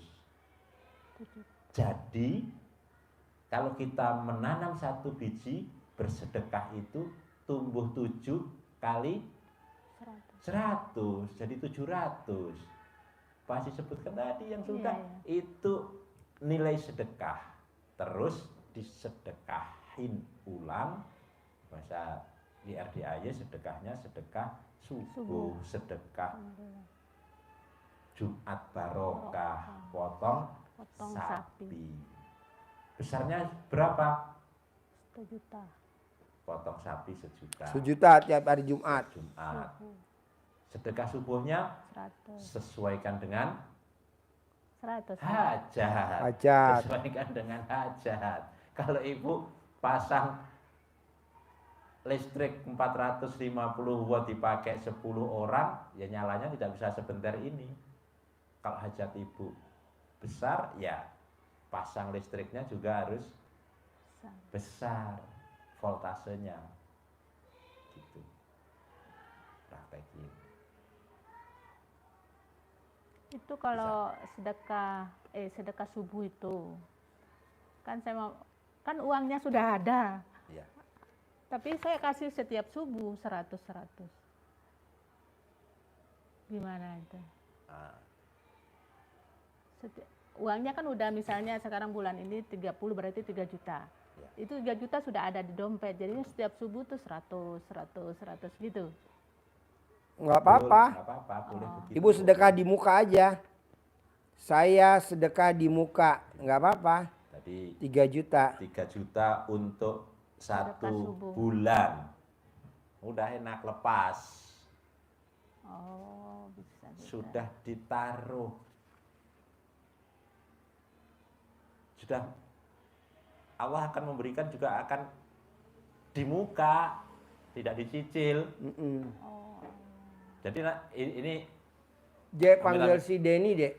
Jadi kalau kita menanam 1 biji, bersedekah itu tumbuh 7 kali 100, jadi 700. Pasti sebutkan tadi yang sudah, itu nilai sedekah. Terus disedekahin ulang. Bahasa di RDAY sedekahnya sedekah subuh, sedekah Jumat barokah, potong sapi. Besarnya berapa? 1 juta. Potong sapi 1 juta. 1 juta tiap hari Jumat. Sedekah subuhnya 100. sesuaikan dengan 100. hajat. Hajat. Sesuaikan dengan hajat. Kalau ibu pasang listrik 450 watt dipakai 10 orang, ya nyalanya tidak bisa sebentar ini. Kalau hajat ibu besar, ya pasang listriknya juga harus besar voltasenya. Gitu. Praktekin. Itu kalau sedekah subuh itu. Kan kan uangnya sudah ada. Ya. Tapi saya kasih setiap subuh 100. Gimana itu? Uangnya kan udah misalnya sekarang bulan ini 30 berarti 3 juta. Ya. Itu 3 juta sudah ada di dompet. Jadinya setiap subuh tuh 100 gitu. Nggak apa-apa. Nggak apa-apa, boleh begitu. Ibu sedekah di muka aja. Saya sedekah di muka, nggak apa-apa. Tadi 3 juta. 3 juta untuk Sedekah 1 subuh. bulan. Udah enak lepas. Oh, bisa. Sudah ditaruh. Sudah Allah akan memberikan juga akan di muka, tidak dicicil. Jadi ini Dek panggil Amit-amit. si Denny dek.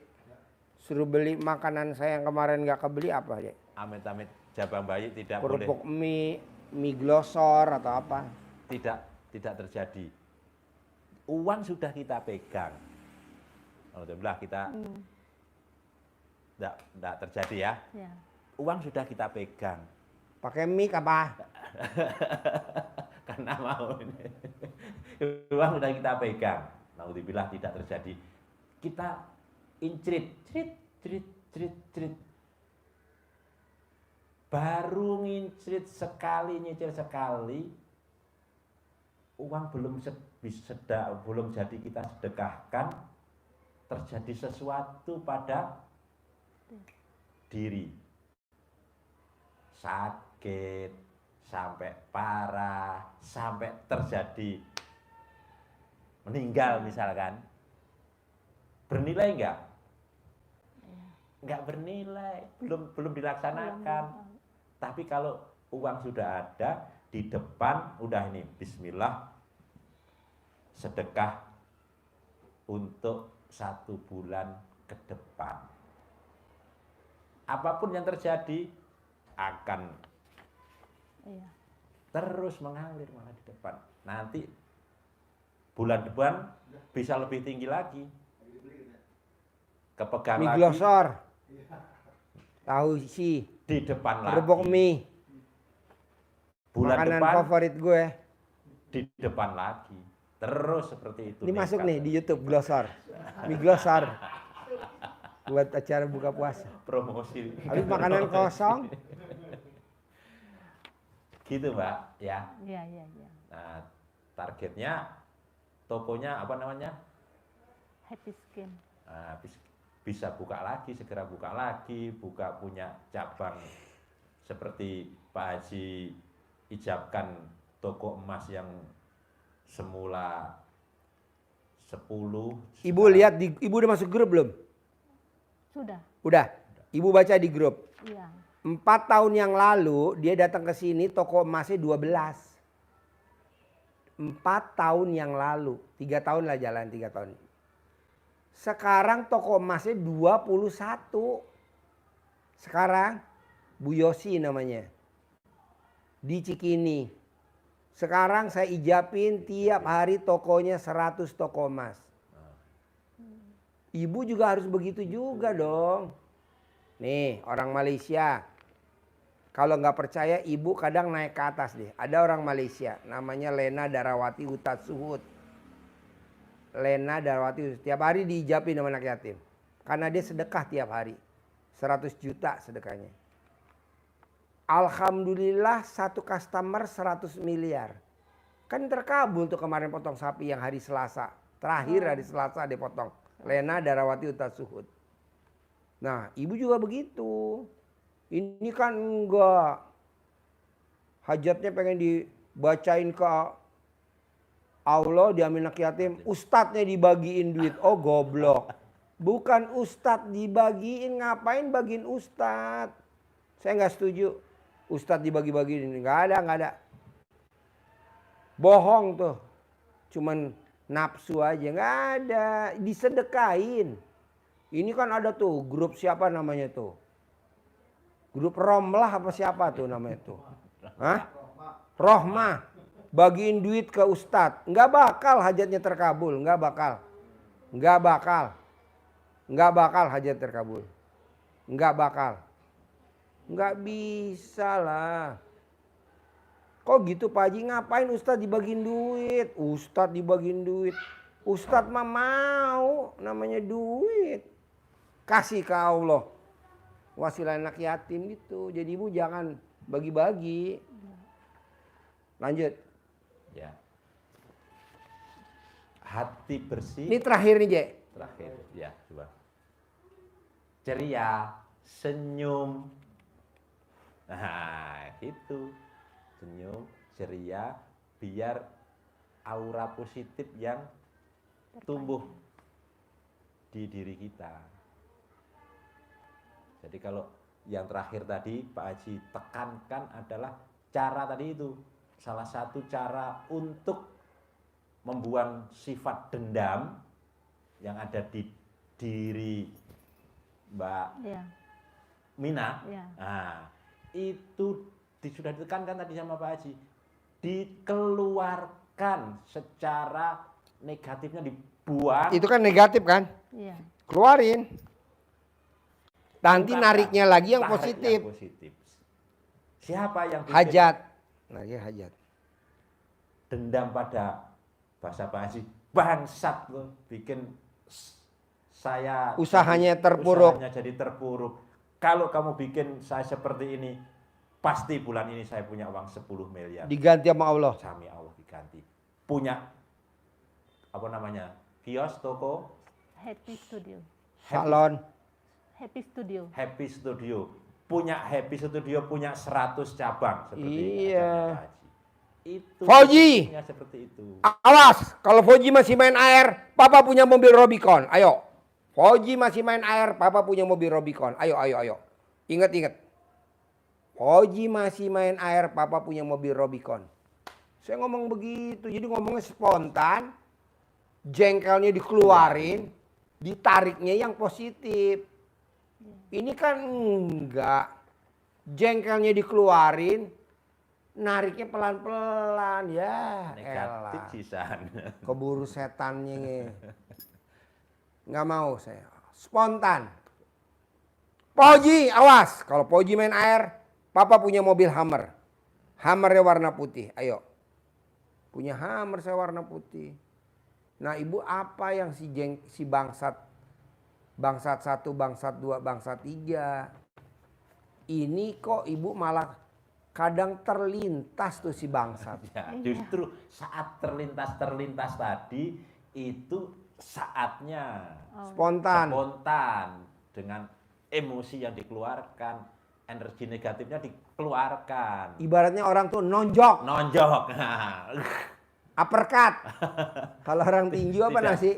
Suruh beli makanan saya yang kemarin nggak kebeli apa dek? amit-amit jabang bayi tidak boleh, Kerupuk mie glosor atau apa? tidak terjadi. Uang sudah kita pegang. Alhamdulillah kita tidak terjadi ya. Ya. Uang sudah kita pegang. Pakai mic apa? Karena mau ini. Uang sudah kita pegang. Alhamdulillah tidak terjadi. Kita incrit, Crit, crit, crit. Baru ngincrit sekali, nyicil sekali, uang belum belum jadi kita sedekahkan, terjadi sesuatu pada diri. Sakit, sampai parah, sampai terjadi meninggal misalkan. Bernilai enggak? Enggak bernilai, belum dilaksanakan. Tapi kalau uang sudah ada di depan, udah ini bismillah, sedekah untuk 1 bulan ke depan. Apapun yang terjadi akan terus mengalir malah di depan. Nanti bulan depan bisa lebih tinggi lagi. Kepegang Mie lagi glosor. Tahu isi. di depan lagi. Kerupuk mie. Bulan Makanan depan favorit gue. di depan lagi. Terus seperti itu. Ini masuk nekat. nih di YouTube glosor. Mie glosor. Buat acara buka puasa. Promosi. Habis makanan kosong. Gitu Mbak, ya. Iya, iya, iya. Nah, targetnya tokonya apa namanya? Happy Skin. Nah, bisa buka lagi, segera buka lagi, buka punya cabang seperti Pak Haji ijabkan toko emas yang semula 10. Ibu lihat ibu udah masuk grup belum? Sudah. Udah. Ibu baca di grup. Iya. 4 tahun yang lalu dia datang ke sini toko emasnya 12. 4 tahun yang lalu, 3 tahun lah jalan 3 tahun. Sekarang toko emasnya 21. Sekarang Bu Yosi namanya. Di Cikini. Sekarang saya ijabin tiap hari tokonya 100 toko emas. Ibu juga harus begitu juga dong. Nih orang Malaysia. Kalau nggak percaya ibu kadang naik ke atas deh. Ada orang Malaysia namanya Lena Darawati Utasuhud. Lena Darawati tiap hari diijabin sama anak yatim. Karena dia sedekah tiap hari. 100 juta sedekahnya. Alhamdulillah satu customer 100 miliar. Kan terkabul tuh kemarin potong sapi yang hari Selasa. Terakhir hari Selasa dia potong. Lena Darawati Utasuhud. Nah ibu juga begitu. Ini kan enggak. Hajatnya pengen dibacain ke Allah, diambil anak yatim. Ustadznya dibagiin duit. Oh goblok. Bukan ustadz dibagiin. Ngapain bagiin ustadz? Saya nggak setuju. Ustadz dibagi-bagiin. Nggak ada. Bohong tuh. Cuman nafsu aja. Nggak ada. Disedekain. Ini kan ada tuh grup siapa namanya tuh. Grup Romlah apa siapa tuh namanya tuh. Hah? Rohmah. Bagiin duit ke ustadz. Nggak bakal hajatnya terkabul. Nggak bakal hajat terkabul. Nggak bakal. Nggak bisa lah. Kok gitu Pak Haji, ngapain ustadz dibagiin duit? Ustadz dibagiin duit. Ustadz mah mau namanya duit. Kasih ke Allah. Wasilah anak yatim gitu. Jadi ibu jangan bagi-bagi. Lanjut. Ya. Hati bersih. Ini terakhir nih Je. Terakhir, ya coba. Ceria, senyum. Nah, itu. Senyum, ceria, biar aura positif yang tumbuh di diri kita. Jadi kalau yang terakhir tadi Pak Haji tekankan adalah cara tadi itu. Salah satu cara untuk membuang sifat dendam yang ada di diri Mbak Iya. Mina. Iya. Nah, itu sudah ditekankan tadi sama Pak Haji. Dikeluarkan secara negatifnya, dibuang. Itu kan negatif kan? Iya. Keluarin. Nanti Bukan, nariknya lagi yang tarik positif. yang positif. Siapa yang bikin Hajat. Nah, ya hajat. dendam pada bahasa Pak Haji, bangsat lo, bikin Usahanya terpuruk. Usahanya jadi terpuruk. Kalau kamu bikin saya seperti ini, pasti bulan ini saya punya uang 10 miliar. Diganti sama Allah. Sami Allah diganti. Punya apa namanya? Kios, toko, Happy Studio. Salon. Happy Studio. Happy Studio. Punya Happy Studio punya 100 cabang seperti Iya. adanya Pak Haji. Itu Fauji. fungsinya seperti itu. Awas, kalau Fauji masih main air, Papa punya mobil Rubicon. Ayo. Fauji masih main air, Papa punya mobil Rubicon. Ayo, ayo, ayo. Ingat. Fauji masih main air, Papa punya mobil Rubicon. Saya ngomong begitu, jadi ngomongnya spontan. Jengkelnya dikeluarin, ditariknya yang positif. Ini kan enggak. Jengkelnya dikeluarin, nariknya pelan-pelan. Ya, Negatif elah. sisan. Keburu setannya. Nggak mau saya. Spontan. Poji, awas. Kalau Poji main air, Papa punya mobil Hummer. Hummernya warna putih. Ayo. Punya Hummer saya warna putih. Nah, Ibu apa yang si bangsat 1, bangsat 2, bangsat 3. Ini kok Ibu malah kadang terlintas tuh si bangsat. Ya, justru saat terlintas tadi itu saatnya Spontan. dengan emosi yang dikeluarkan, energi negatifnya dikeluarkan. Ibaratnya orang tuh nonjok, Nonjok. uppercut. Kalau orang tinju apa Tidak, nasi?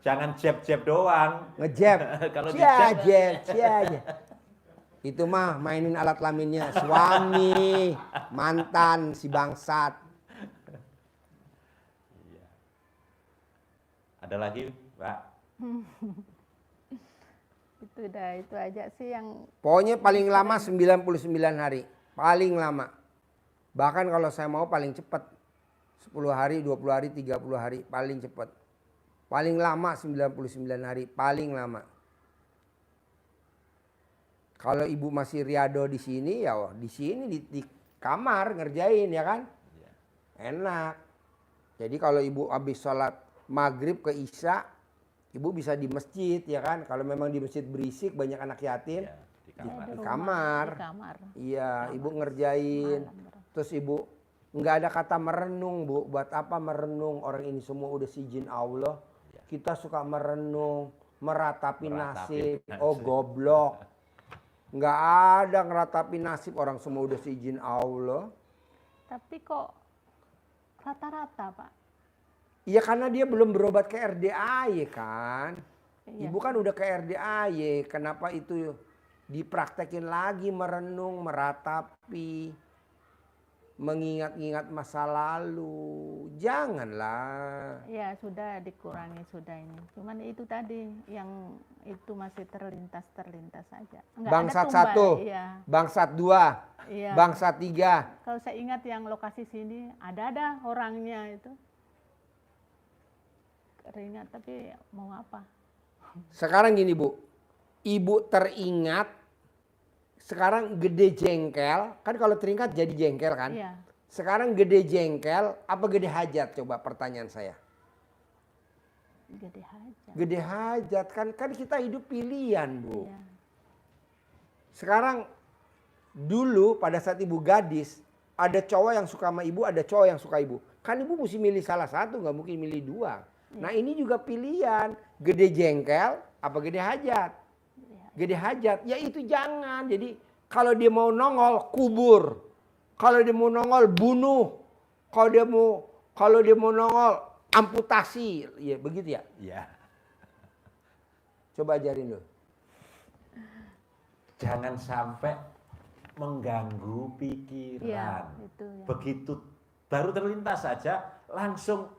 Jangan jab-jab doang. Ngejab. Kalau Cia. Itu mah mainin alat kelaminnya suami, mantan si bangsat. Ada lagi, Pak? Itu aja sih yang Pokoknya paling lama 99 hari. Paling lama. Bahkan kalau saya mau paling cepat. 10 hari, 20 hari, 30 hari. Paling cepat. Paling lama 99 hari. Paling lama. Kalau Ibu masih riado di sini, ya di sini di kamar ngerjain ya kan. Enak. Jadi kalau Ibu habis sholat maghrib ke isya, Ibu bisa di masjid ya kan. Kalau memang di masjid berisik banyak anak yatim, Ya, di di kamar. kamar. di kamar. Iya, Ibu ngerjain. Terus Ibu nggak ada kata merenung, Bu. Buat apa merenung? Orang ini semua udah seizin Allah. Kita suka merenung, meratapi nasib. Oh goblok. Nggak ada ngeratapi nasib, orang semua udah seizin Allah. Tapi kok rata-rata, Pak? Iya karena dia belum berobat ke RDAY kan. Iya. Ibu kan udah ke RDAY. Kenapa itu dipraktekin lagi merenung, meratapi, mengingat-ingat masa lalu. Janganlah. Ya sudah dikurangi sudah ini. Cuman itu tadi yang itu masih terlintas saja. Nggak Bangsat ada tumbal, 1, iya. bangsat 2, Iya. bangsat 3. Kalau saya ingat yang lokasi sini ada orangnya itu. Teringat tapi mau apa? Sekarang gini Bu, Ibu teringat sekarang gede jengkel, kan kalau teringat jadi jengkel kan? Iya. Sekarang gede jengkel apa gede hajat? Coba pertanyaan saya. Gede aja. Gede hajat kan kita hidup pilihan Bu. Iya. Sekarang dulu pada saat Ibu gadis ada cowok yang suka sama Ibu, ada cowok yang suka Ibu. Kan Ibu mesti milih salah satu, nggak mungkin milih dua. Nah ini juga pilihan, gede jengkel apa gede hajat. Gede hajat, ya itu jangan. Jadi kalau dia mau nongol kubur, kalau dia mau nongol bunuh, kalau dia mau nongol amputasi, ya begitu ya. Iya. Coba ajarin lo. Jangan sampai mengganggu pikiran. Iya, itu ya. Begitu baru terlintas saja langsung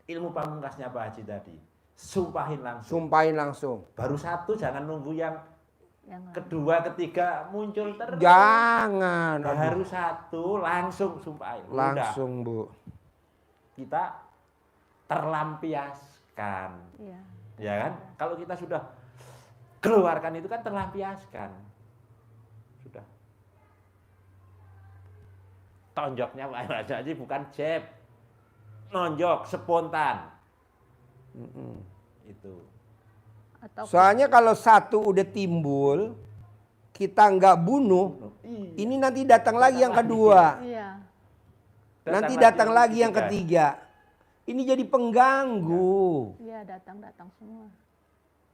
ilmu pamungkasnya Pak Haji tadi. Sumpahin langsung. Sumpahin langsung. Baru satu, jangan nunggu yang Yang kedua, ketiga muncul terus. Jangan. Baru Aduh. satu langsung sumpahin. Udah. Langsung Bu. Kita terlampiaskan. Iya. Ya kan? Kalau kita sudah keluarkan itu kan terlampiaskan. Sudah. Tonjoknya Pak Haji bukan jab. Nonjok spontan. Itu. Atau Soalnya kalau satu udah timbul, kita nggak bunuh, ini nanti datang lagi yang kedua. iya, Nanti datang lagi yang ketiga. Ini jadi pengganggu. iya datang semua.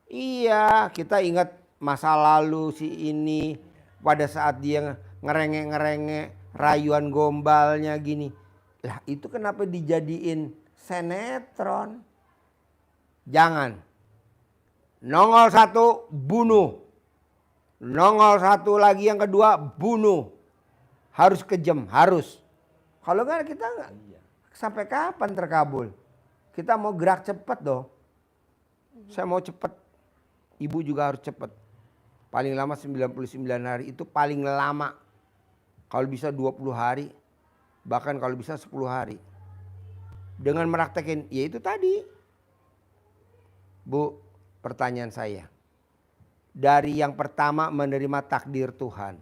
Iya, kita ingat masa lalu si ini pada saat dia ngerengek-ngerengek rayuan gombalnya gini. Lah itu kenapa dijadiin sinetron? Jangan. Nongol satu, bunuh. Nongol satu lagi yang kedua, bunuh. Harus kejam, harus. Kalau enggak kita enggak. Sampai kapan terkabul? Kita mau gerak cepat dong. Saya mau cepat. Ibu juga harus cepat. Paling lama 99 hari itu paling lama. Kalau bisa 20 hari. Bahkan kalau bisa 10 hari. Dengan meraktekin, ya itu tadi. Bu, pertanyaan saya. Dari yang pertama menerima takdir Tuhan.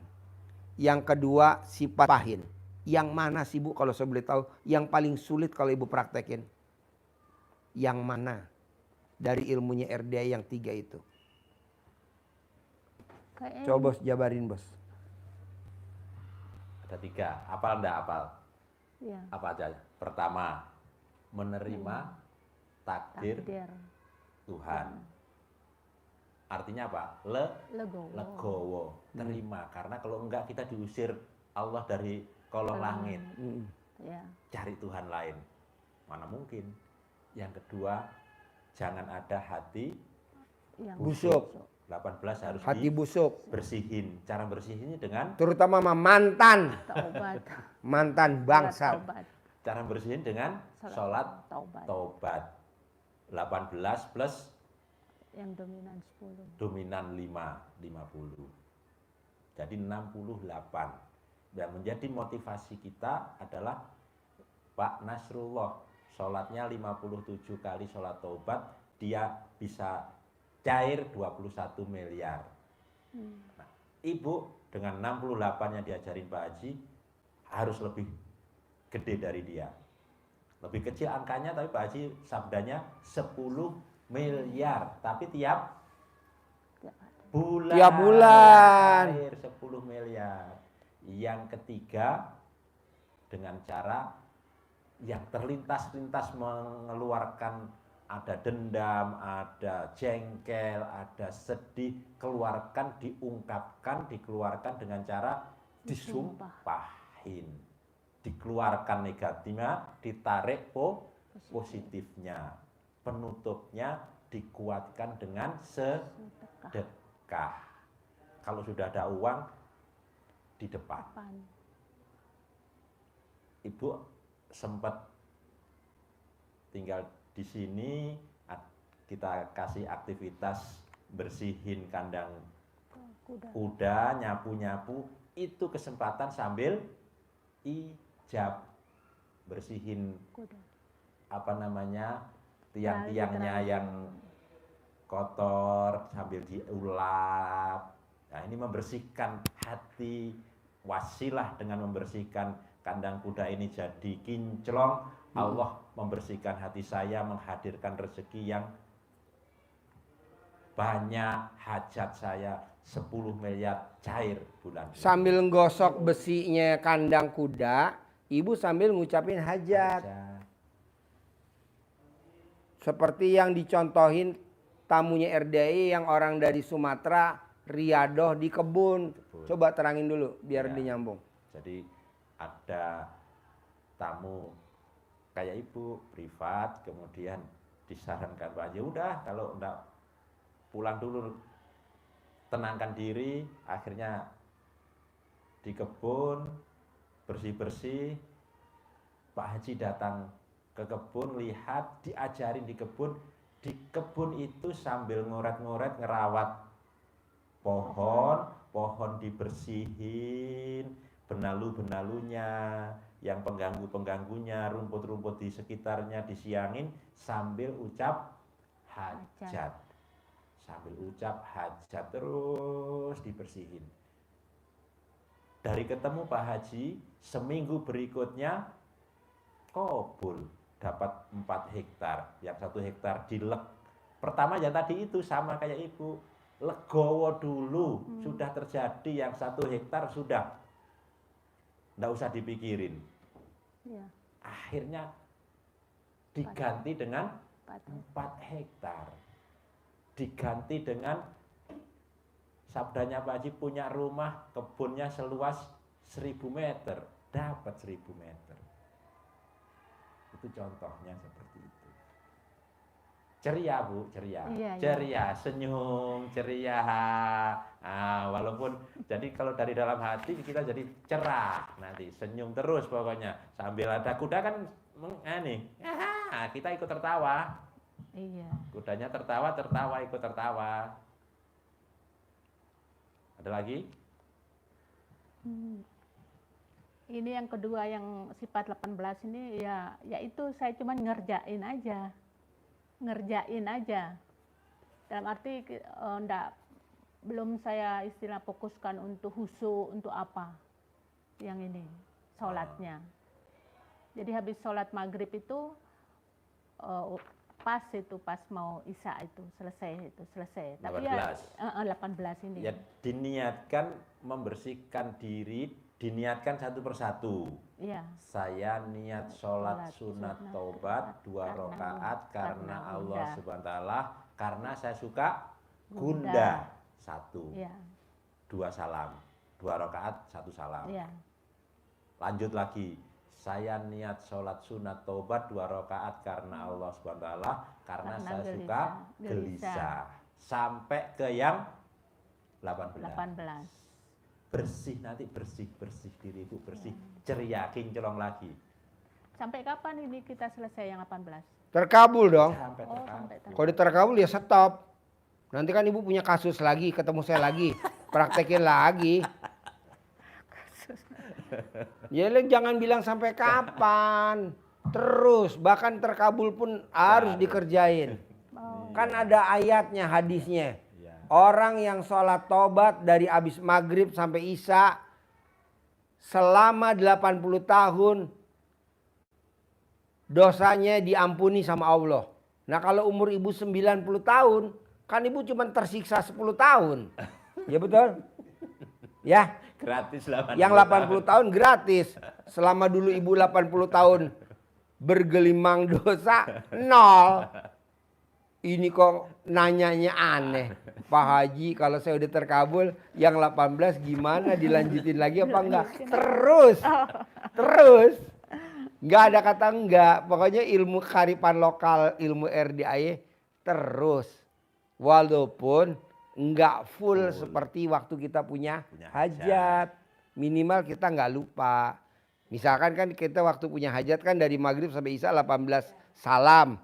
Yang kedua sifat pahin. Yang mana sih Bu kalau saya boleh tahu? Yang paling sulit kalau Ibu praktekin. Yang mana? Dari ilmunya RDA yang 3 itu. Kayaknya Coba bos jabarin bos. Ada 3, apal enggak apal? iya, Apa aja? Pertama, menerima takdir takdir, Tuhan. Artinya apa? legowo. Legowo, terima. Karena kalau enggak kita diusir Allah dari kolong langit. Ya, Cari Tuhan lain. Mana mungkin. Yang kedua, jangan ada hati yang Busuk. 18 harus Hati busuk. dibersihin. Cara bersihinnya dengan Terutama sama mantan. taubat, Mantan bangsat. taubat, cara bersihin dengan sholat taubat, taubat. 18 plus yang dominan 10. dominan 50. Jadi 68. Yang menjadi motivasi kita adalah Pak Nasrullah. Sholatnya 57 kali sholat taubat, dia bisa cair 21 miliar. Nah, Ibu dengan 68 yang diajarin Pak Haji harus lebih gede dari dia. Lebih kecil angkanya tapi Pak Haji sabdanya 10 miliar. Tapi tiap bulan. Tiap bulan. Cair 10 miliar. Yang ketiga dengan cara yang terlintas-lintas mengeluarkan ada dendam, ada jengkel, ada sedih, keluarkan, diungkapkan, dikeluarkan dengan cara disumpahin. Dikeluarkan negatifnya, ditarik positifnya. Penutupnya dikuatkan dengan sedekah. Kalau sudah ada uang di depan. Ibu sempat tinggal di sini, kita kasih aktivitas bersihin kandang kuda, nyapu-nyapu, itu kesempatan sambil ijab bersihin apa namanya tiang-tiangnya yang kotor sambil diulap. Nah, ini membersihkan hati, wasilah dengan membersihkan kandang kuda ini jadi kinclong. Allah membersihkan hati saya, menghadirkan rezeki yang banyak, hajat saya 10 miliar cair bulan. Sambil gosok besinya kandang kuda, ibu sambil ngucapin hajat. Seperti yang dicontohin tamunya RDI yang orang dari Sumatera, riadoh di kebun. Coba terangin dulu biar Ya. dinyambung. Jadi ada tamu kayak ibu privat, kemudian disarankan Pak ya udah kalau enggak pulang dulu, tenangkan diri. Akhirnya di kebun bersih-bersih, Pak Haji datang ke kebun, lihat, diajarin di kebun itu sambil ngoret-ngoret, ngerawat pohon dibersihin, benalu-benalunya, yang pengganggu-pengganggunya, rumput-rumput di sekitarnya disiangin sambil ucap hajat. Sambil ucap hajat terus dibersihin. Dari ketemu Pak Haji, seminggu berikutnya kabul, dapat 4 hektar. Yang 1 hektar dilek Pertama yang tadi itu sama kayak ibu, legowo dulu, sudah terjadi yang 1 hektar sudah, nggak usah dipikirin. Iya. Akhirnya diganti dengan 4 hektar, diganti dengan sabdanya Pak Haji punya rumah, kebunnya seluas 1000 meter, dapat 1000 meter. Itu contohnya seperti itu. Ceria Bu, ceria, Iya, iya. ceria, senyum, ceria. Walaupun jadi kalau dari dalam hati kita jadi cerah, nanti senyum terus pokoknya. Sambil ada kuda kan, kita ikut tertawa. Iya. Kudanya tertawa, ikut tertawa. Ada lagi? Ini yang kedua yang sifat 18 ini ya itu saya cuma ngerjain aja. Dalam arti belum saya istilah fokuskan untuk khusyuk untuk apa yang ini sholatnya. Jadi habis sholat maghrib itu pas mau isya itu selesai. Tapi ya 18 ini. Ya diniatkan membersihkan diri, diniatkan satu persatu. Iya. Saya niat sholat sunat taubat 2 rakaat karena Allah Subhanahu wa taala, karena saya suka gunda 1. Iya. 2 salam. 2 rakaat 1 salam. Iya. Lanjut lagi. Saya niat sholat sunat taubat 2 rakaat karena Allah Subhanahu wa taala, karena saya suka gelisah. Sampai ke yang 18. Bersih nanti bersih diri Ibu, bersih, ceria, kinclong lagi. Sampai kapan ini kita selesai yang 18? Terkabul dong. Sampai terkabul. Sampai Kalau diterkabul ya stop. Nanti kan ibu punya kasus lagi, ketemu saya lagi, praktekin lagi. Ya jangan bilang sampai kapan. Terus, bahkan terkabul pun harus dikerjain. Kan ada ayatnya, hadisnya. Orang yang sholat tobat dari abis maghrib sampai isya selama 80 tahun dosanya diampuni sama Allah. Nah kalau umur ibu 90 tahun, kan ibu cuma tersiksa 10 tahun. Ya betul? Ya. Gratis 80 yang 80 tahun gratis. Selama dulu ibu 80 tahun bergelimang dosa, 0. Ini kok nanyanya aneh. Pak Haji kalau saya udah terkabul, yang 18 gimana, dilanjutin lagi apa enggak? Terus. Enggak ada kata enggak. Pokoknya ilmu kearifan lokal, ilmu RDAY terus. Walaupun enggak full seperti waktu kita punya hajat. Minimal kita enggak lupa. Misalkan kan kita waktu punya hajat kan dari maghrib sampai isya 18 salam.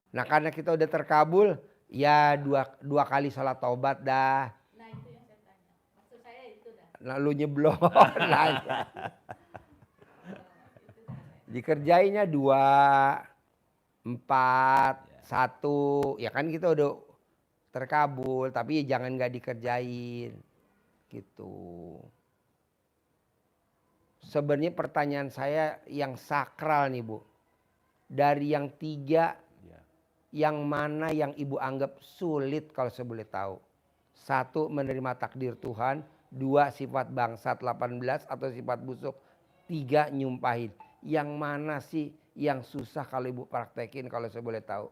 Nah karena kita udah terkabul, ya dua kali sholat taubat dah. Nah itu yang saya tanya. Maksud saya itu dah. Nah lu nyeblon aja. Dikerjainnya 2, 4, 1. Ya kan kita udah terkabul, tapi ya jangan gak dikerjain. Gitu. Sebenarnya pertanyaan saya yang sakral nih Bu. Dari yang 3, yang mana yang ibu anggap sulit kalau saya boleh tahu? 1, menerima takdir Tuhan. 2, sifat bangsat 18 atau sifat busuk. 3, nyumpahin. Yang mana sih yang susah kalau ibu praktekin kalau saya boleh tahu?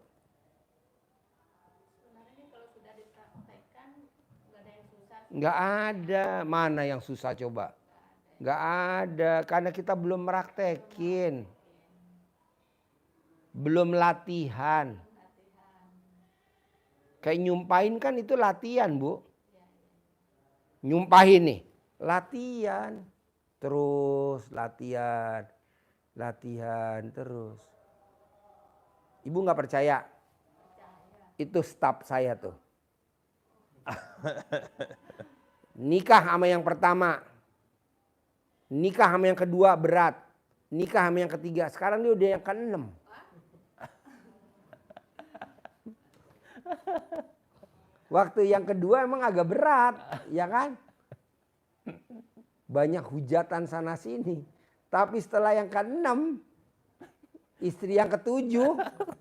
Sebenarnya kalau sudah dipraktekkan nggak ada yang susah. Nggak ada. Mana yang susah coba? Nggak ada. Karena kita belum praktekin. Belum latihan. Kayak nyumpahin kan itu latihan Bu. Nyumpahin nih. Latihan. Terus latihan. Latihan terus. Ibu nggak percaya? Itu staf saya tuh. Nikah sama yang pertama. Nikah sama yang kedua berat. Nikah sama yang ketiga. Sekarang dia udah yang ke-6. Waktu yang kedua emang agak berat, ya kan? Banyak hujatan sana sini. Tapi setelah yang ke-6, istri yang ke-7,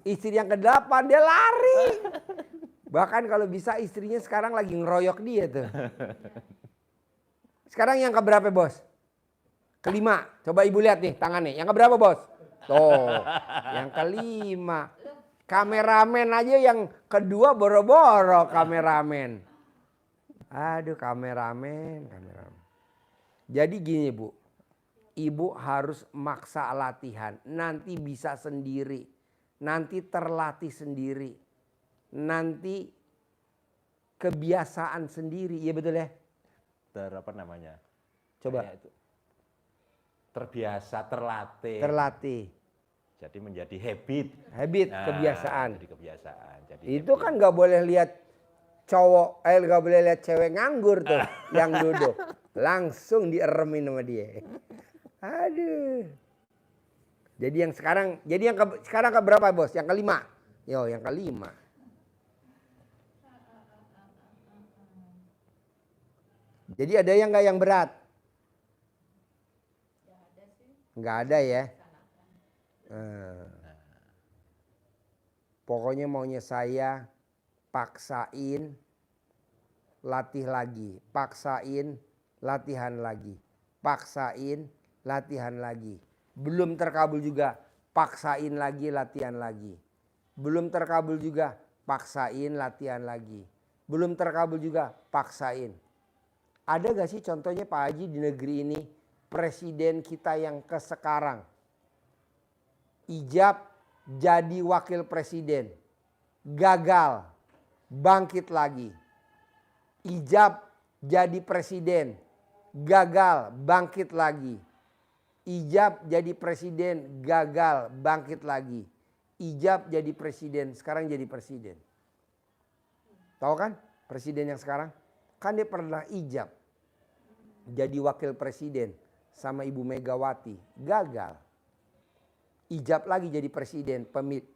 istri yang ke-8 dia lari. Bahkan kalau bisa istrinya sekarang lagi ngeroyok dia tuh. Sekarang yang keberapa bos? Kelima. Coba ibu lihat nih tangannya. Yang keberapa bos? Tuh, yang kelima. Kameramen aja yang kedua boro-boro kameramen. Aduh kameramen. Jadi gini Bu. Ibu harus maksa latihan. Nanti bisa sendiri. Nanti terlatih sendiri. Nanti kebiasaan sendiri. Iya betul ya? Apa namanya? Coba. Kayak itu. Terbiasa, terlatih. Terlatih. Jadi menjadi habit. Habit, Nah, kebiasaan. Jadi kebiasaan. Jadi Itu habit. kan nggak boleh lihat cowok, nggak boleh lihat cewek nganggur tuh yang duduk. Langsung dieremin sama dia. Aduh. Jadi yang sekarang, sekarang ke berapa bos? Yang kelima. Yo, yang kelima. Jadi ada yang nggak yang berat? Nggak ada ya. Pokoknya maunya saya paksain, latih lagi, paksain, latihan lagi, paksain, latihan lagi. Belum terkabul juga, paksain lagi, latihan lagi. Belum terkabul juga, paksain, latihan lagi. Belum terkabul juga, paksain. Ada gak sih contohnya Pak Haji di negeri ini, presiden kita yang sekarang ijab jadi wakil presiden, gagal, bangkit lagi. Ijab jadi presiden, gagal, bangkit lagi. Ijab jadi presiden, gagal, bangkit lagi. Ijab jadi presiden, sekarang jadi presiden. Tahu kan presiden yang sekarang? Kan dia pernah ijab jadi wakil presiden sama Ibu Megawati, gagal. Ijab lagi jadi presiden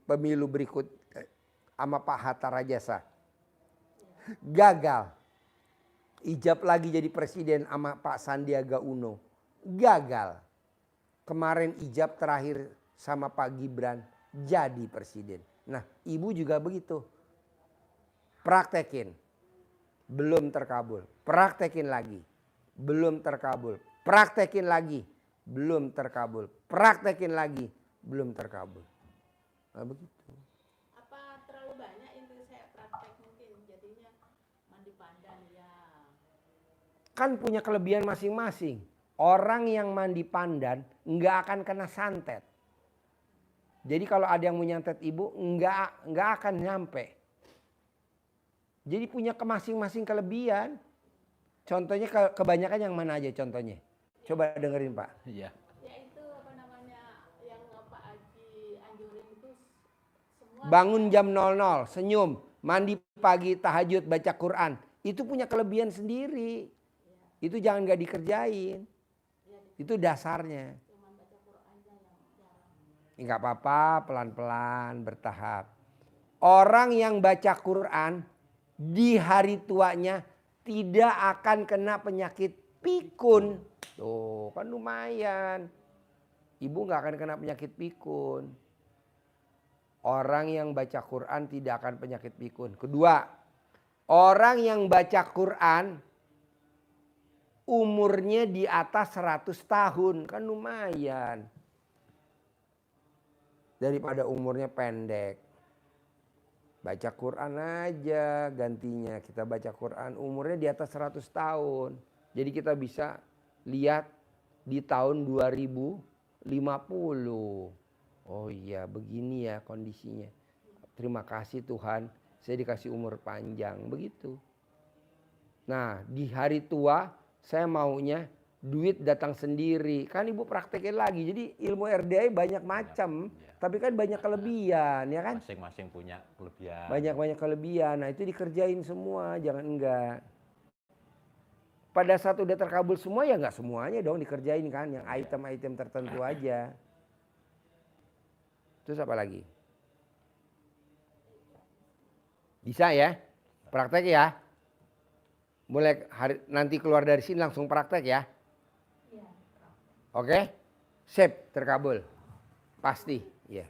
pemilu berikut sama Pak Hatta Rajasa, gagal. Ijab lagi jadi presiden sama Pak Sandiaga Uno, gagal. Kemarin ijab terakhir sama Pak Gibran jadi presiden. Nah ibu juga begitu. Praktekin. Belum terkabul. Praktekin lagi. Belum terkabul. Praktekin lagi. Belum terkabul. Praktekin lagi. Belum terkabul. Nah begitu. Apa terlalu banyak itu saya praktek mungkin jadinya mandi pandan ya. Kan punya kelebihan masing-masing. Orang yang mandi pandan nggak akan kena santet. Jadi kalau ada yang mau nyantet ibu nggak akan nyampe. Jadi punya masing-masing kelebihan. Contohnya kebanyakan yang mana aja contohnya? Coba dengerin Pak. Iya. Ya itu apa namanya yang Pak Haji anjurin itu semua. Bangun jam 00, senyum, mandi pagi, tahajud, baca Quran. Itu punya kelebihan sendiri. Itu jangan nggak dikerjain. Itu dasarnya. Enggak apa-apa, pelan-pelan, bertahap. Orang yang baca Quran di hari tuanya tidak akan kena penyakit pikun. Tuh kan lumayan. Ibu nggak akan kena penyakit pikun. Orang yang baca Quran tidak akan penyakit pikun. Kedua, orang yang baca Quran umurnya di atas 100 tahun. Kan lumayan. Daripada umurnya pendek. Baca Quran aja gantinya. Kita baca Quran umurnya di atas 100 tahun. Jadi kita bisa lihat di tahun 2050. Oh iya begini ya kondisinya. Terima kasih Tuhan saya dikasih umur panjang. Begitu. Nah di hari tua saya maunya duit datang sendiri. Kan ibu praktekin lagi. Jadi ilmu RDI banyak macam. Tapi kan banyak kelebihan ya kan. Masing-masing punya kelebihan. Banyak kelebihan. Nah itu dikerjain semua. Jangan enggak. Pada saat udah terkabul semua ya enggak semuanya dong dikerjain kan. Yang item-item tertentu aja. Terus apa lagi? Bisa ya? Praktek ya? Mulai nanti keluar dari sini langsung praktek ya? Oke? Sip, terkabul. Pasti, ya.